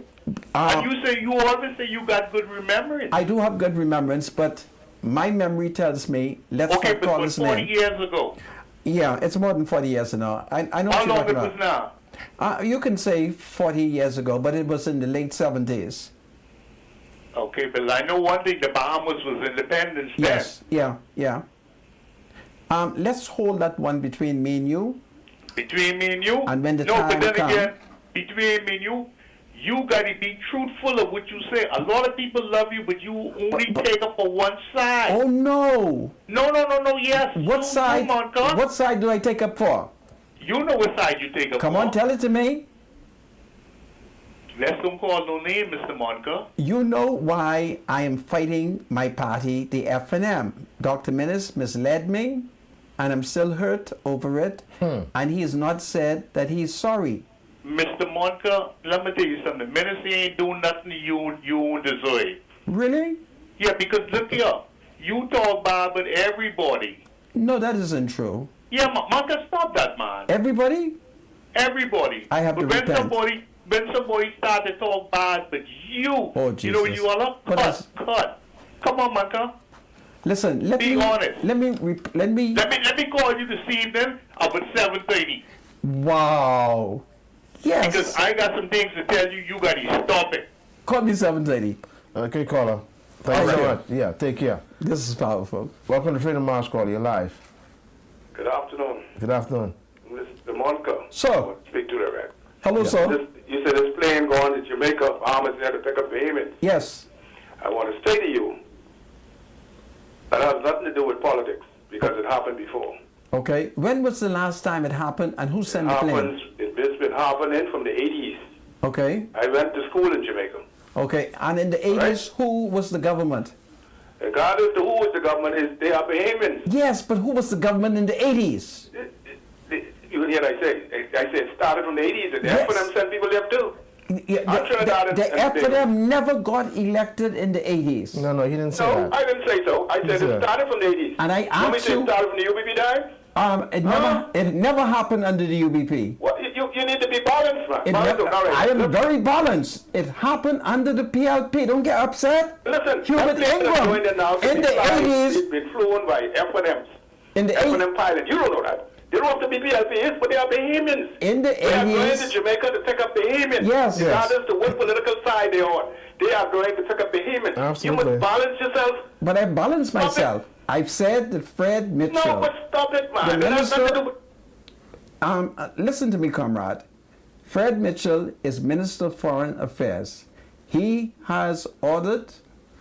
And you always say you got good remembrance. I do have good remembrance, but my memory tells me let's Okay, not but call it his was 40 name. years ago. Yeah, it's more than 40 years now. I know How what you're long talking it was about. now? You can say 40 years ago, but it was in the late 70s. Okay, but I know one thing, the Bahamas was independence then. Yes. Yeah. Let's hold that one between me and you. Between me and you? And when the no, time but then come- again, between me and you got to be truthful of what you say. A lot of people love you, but you only take up for one side. Oh no! No, yes. What you, side? Monica. What side do I take up for? You know what side you take up Come for. on, tell it to me. Let's don't call no name, Mr. Monica. You know why I am fighting my party, the F&M. Dr. Minnis misled me, and I'm still hurt over it. And he has not said that he's sorry. Mr. Monica, let me tell you something. Ministry ain't doing nothing to you won't deserve. Really? Yeah, because look here. You talk bad about everybody. No, that isn't true. Yeah, Monica, stop that, man. Everybody? Everybody. I have but to when repent. somebody start to talk bad, but you, Oh, you know what Jesus. you are? But that's- Cut. Come on, Monica. Listen, let Be me honest. let me. Let me call you this evening about 7:30 Wow. Yes. because I got some things to tell you. You got to stop it. Call me 7:30. Okay, caller. Thank you so much. Yeah, take care. This is powerful. Welcome to Freedom March Call. You're live. Good afternoon, Good afternoon. Mr. Monica. Sir. I want to speak to the rep. Hello, sir. You said this plane going to Jamaica, Bahamas, there to pick up payments. Yes. I want to say to you, that has nothing to do with politics because it happened before. Okay. When was the last time it happened, and who sent the plane? It's been happening from the 80s. Okay. I went to school in Jamaica. Okay. And in the 80s, who was the government? Regardless to who is the government, they are Bahamians. Yes, but who was the government in the 80s? You hear what I say it started from the 80s, and Yes. F&M sent people there too. Yeah, I'm Trinidad and the F&M never got elected in the 80s. No, he didn't say No, that. I didn't say so. I said Sir. it started from the 80s. And I You want me asked to say you- it started from the UBP time? It never happened under the UBP. Well, you need to be balanced, man. It Balanced, never, all right. I am Look, very balanced. It happened under the PLP. Don't get upset. Listen, Hubert that plane that's Ingram going there now in the it's 80s. been flown by F&Ms. In the F&M pilot. You don't know that. They don't have to be PLPs, but they are Bahamians. In the They are going to 80s. Jamaica to take up Bahamians. Yes. Regardless to what political side they are on. They are going to take up Bahamians. Absolutely. You must balance yourself. But I balanced Stop it. myself. I've said that Fred Mitchell. No, but stop it, man. The That has nothing to do minister- with... Listen to me, comrade. Fred Mitchell is Minister of Foreign Affairs. He has ordered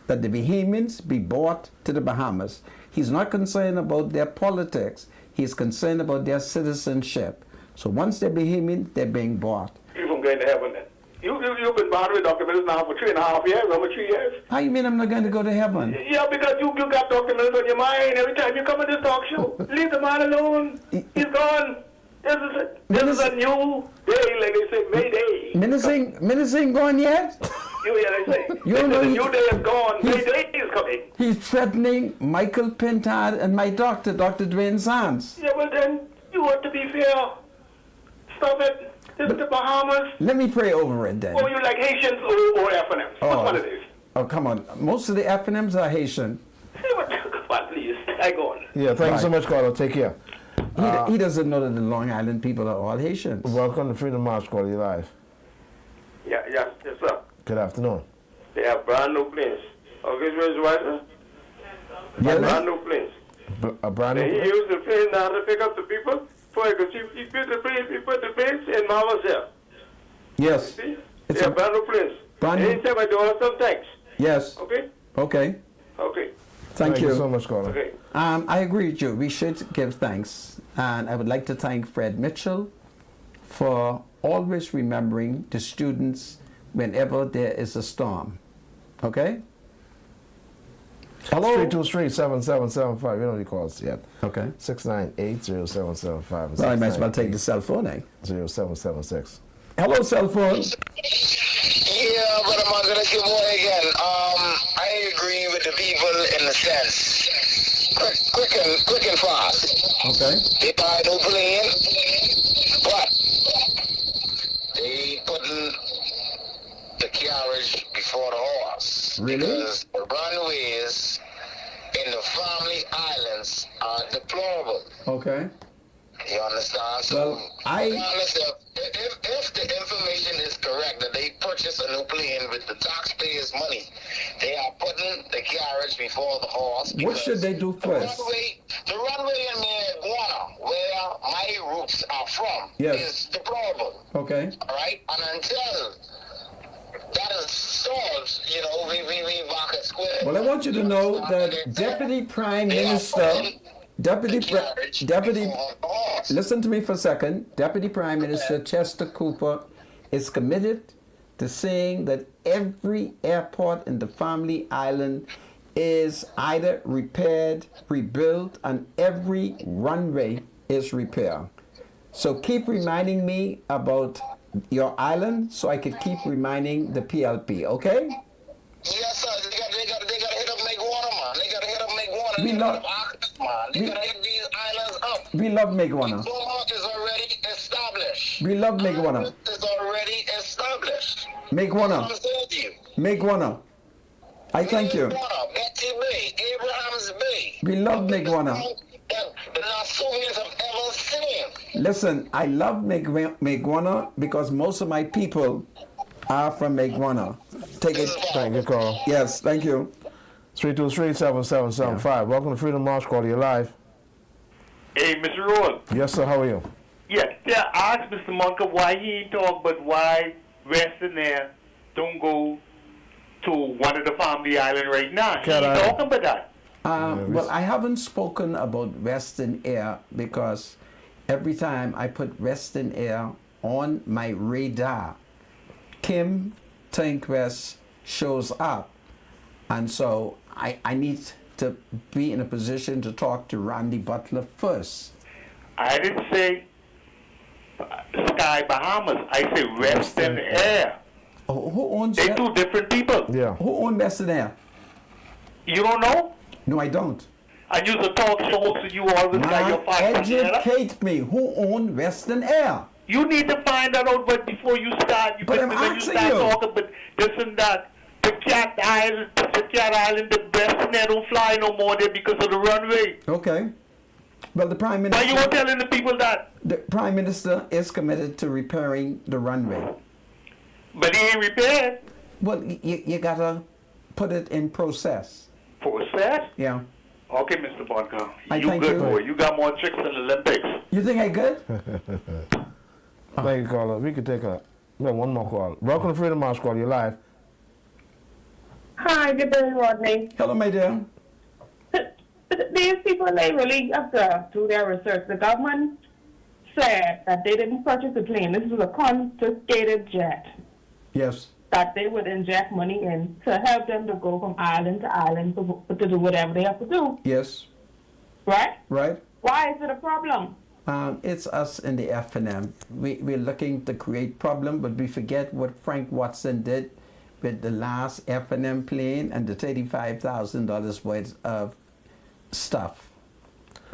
that the Bahamians be brought to the Bahamas. He's not concerned about their politics. He's concerned about their citizenship. So once they're Bahamian, they're being brought. You from going to heaven then. You've been bothered with documents now for 3.5 years, over 3 years. How you mean I'm not going to go to heaven? Yeah, because you got documents on your mind every time you come on this talk show. Leave the man alone. He's gone. This is a new day, like they say, May Day. Minister ain't gone yet? You hear what I say? You don't know the he- new day is gone. he's- May Day is coming. He's threatening Michael Pintard and my doctor, Dr. Dwayne Sands. Yeah, well then, you ought to be fair. Stop it. This is the Bahamas. Let me pray over it then. Or you like Haitians or F&Ms. Which one it is? Oh, come on. Most of the F&Ms are Haitian. Come on, please. I go on. Yeah, thank you so much, caller. Take care. He doesn't know that the Long Island people are all Haitians. Welcome to Freedom March Call. You're live. Yes, sir. Good afternoon. They have brand new planes. Okay, where's Weiser? Yeah, Brand new planes. A brand new And he plane? used the plane now to pick up the people. Because he put the planes in Mama's here. Yes. See? It's Yeah, a- brand new planes. Brand new- Anytime I do some thanks. Yes. Okay? Okay. Okay. Thank you you. so much, caller. Okay. I agree with you. We should give thanks. And I would like to thank Fred Mitchell for always remembering the students whenever there is a storm. Okay? Hello? 323-7775. We don't need calls yet. Okay. 698-0775. Well, I might as well take the cell phone, eh? 0776. Hello, cell phone. Yeah, but I'm not gonna give away again. I agree with the people in the sense, quick and fast. Okay. They buy no plane, but they putting the carriage before the horse. Really? Because the runways in the family islands are deplorable. Okay. You understand? So, Well, regardless of, if the information is correct that they purchased a new plane with the taxpayers' money, they are putting the carriage before the horse. What should they do first? The runway in Iguana, where my roots are from, Yes. is deplorable. Okay. All right, and until that is solved, we back at square. Well, I want you to know that Deputy Prime Minister, listen to me for a second. Deputy Prime Minister Chester Cooper is committed to saying that every airport in the family island is either repaired, rebuilt, and every runway is repaired. So keep reminding me about your island so I could keep reminding the PLP, okay? Yes, sir. They got to hit up Make Water, man. They got to hit up Make Water. We They love- got to hit these islands up. We love Megawana. Beaumont is already established. We love Megawana. Island is already established. Megawana. I'm saying to you. Megawana. I thank you. Megawana, Betty Bay, Abraham's Bay. We love Megawana. That the Nassauians have ever seen. Listen, I love Megawana because most of my people are from Megawana. Take it. Thank you, caller. Yes, thank you. 323-7775. Welcome to Freedom March. Call you live. Hey, Mr. Roy. Yes, sir. How are you? Yeah, ask Mr. Monka why he ain't talk, but why Western Air don't go to one of the family island right now. He Can ain't I- talking about that. Well, I haven't spoken about Western Air because every time I put Western Air on my radar, Kim Tanquest shows up. And so I need to be in a position to talk to Randy Butler first. I didn't say Sky Bahamas. I say Western Air. Who owns They that? two different people. Yeah. Who owns Western Air? You don't know? No, I don't. I use a talk show, so you always got your Man, facts together. educate me. Who owns Western Air? You need to find that out, but before you start, But I'm when you asking start you. talking about this and that, the Cat Island, the Western Air don't fly no more there because of the runway. Okay. Well, the Prime Why Minister. you won't telling the people that? The Prime Minister is committed to repairing the runway. But he ain't repaired. Well, you gotta put it in process. Process? Yeah. Okay, Mr. Bonka. I You thank good you. boy. You got more tricks than the Olympics. You think I good? Thank you, caller. We could take one more call. Welcome to Freedom March. Call you live. Hi, good day, Rodney. Hello, my dear. These people, they really have to do their research. The government said that they didn't purchase a plane. This was a confiscated jet Yes. that they would inject money in to help them to go from island to island to do whatever they have to do, Yes. right? Right. Why is it a problem? It's us in the F&M. We're looking to create problem, but we forget what Frank Watson did with the last F&M plane and the $35,000 worth of stuff.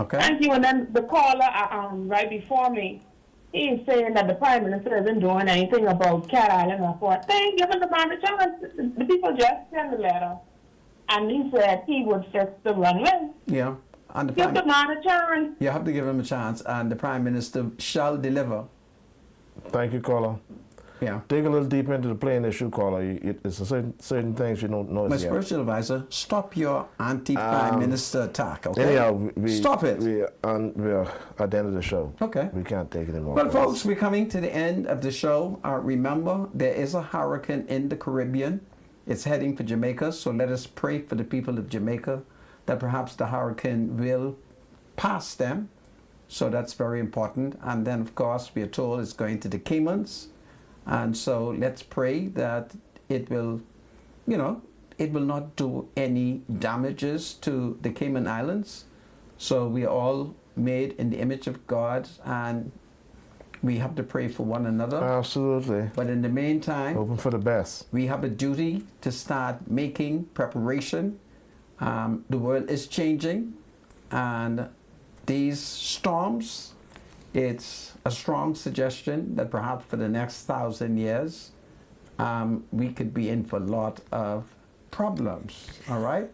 Okay? Thank you. And then the caller right before me, he's saying that the Prime Minister isn't doing anything about Cat Island or Fort. They ain't giving the man a chance. The people just sent a letter, and he said he would fix the runway. Yeah. And the Give the Prime, man a chance. you have to give him a chance, and the Prime Minister shall deliver. Thank you, caller. Yeah. dig a little deep into the playing issue caller. It's a certain things you don't know. My yet. spiritual advisor, stop your anti-prime minister attack, okay? Anyhow, Stop it. We are at the end of the show. Okay. We can't take it anymore. Well, folks, we're coming to the end of the show. Remember, there is a hurricane in the Caribbean. It's heading for Jamaica, so let us pray for the people of Jamaica that perhaps the hurricane will pass them. So that's very important. And then, of course, we are told it's going to the Caymans. And so let's pray that it will, it will not do any damages to the Cayman Islands. So we are all made in the image of God, and we have to pray for one another. Absolutely. But in the meantime, Hoping for the best. we have a duty to start making preparation. The world is changing, and these storms, it's a strong suggestion that perhaps for the next 1,000 years, we could be in for a lot of problems, all right?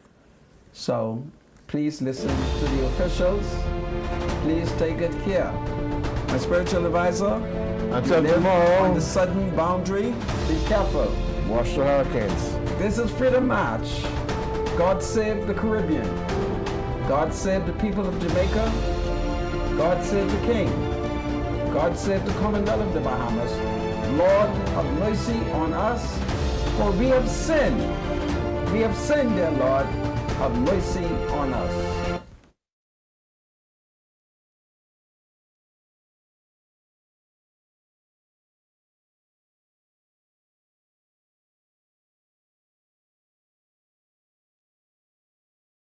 So please listen to the officials. Please take good care. My spiritual advisor, Until live tomorrow, on the southern boundary, be careful. watch the hurricanes. This is Freedom March. God save the Caribbean. God save the people of Jamaica. God save the King. God save the Commonwealth of the Bahamas. Lord, have mercy on us, for we have sinned. We have sinned, dear Lord. Have mercy on us.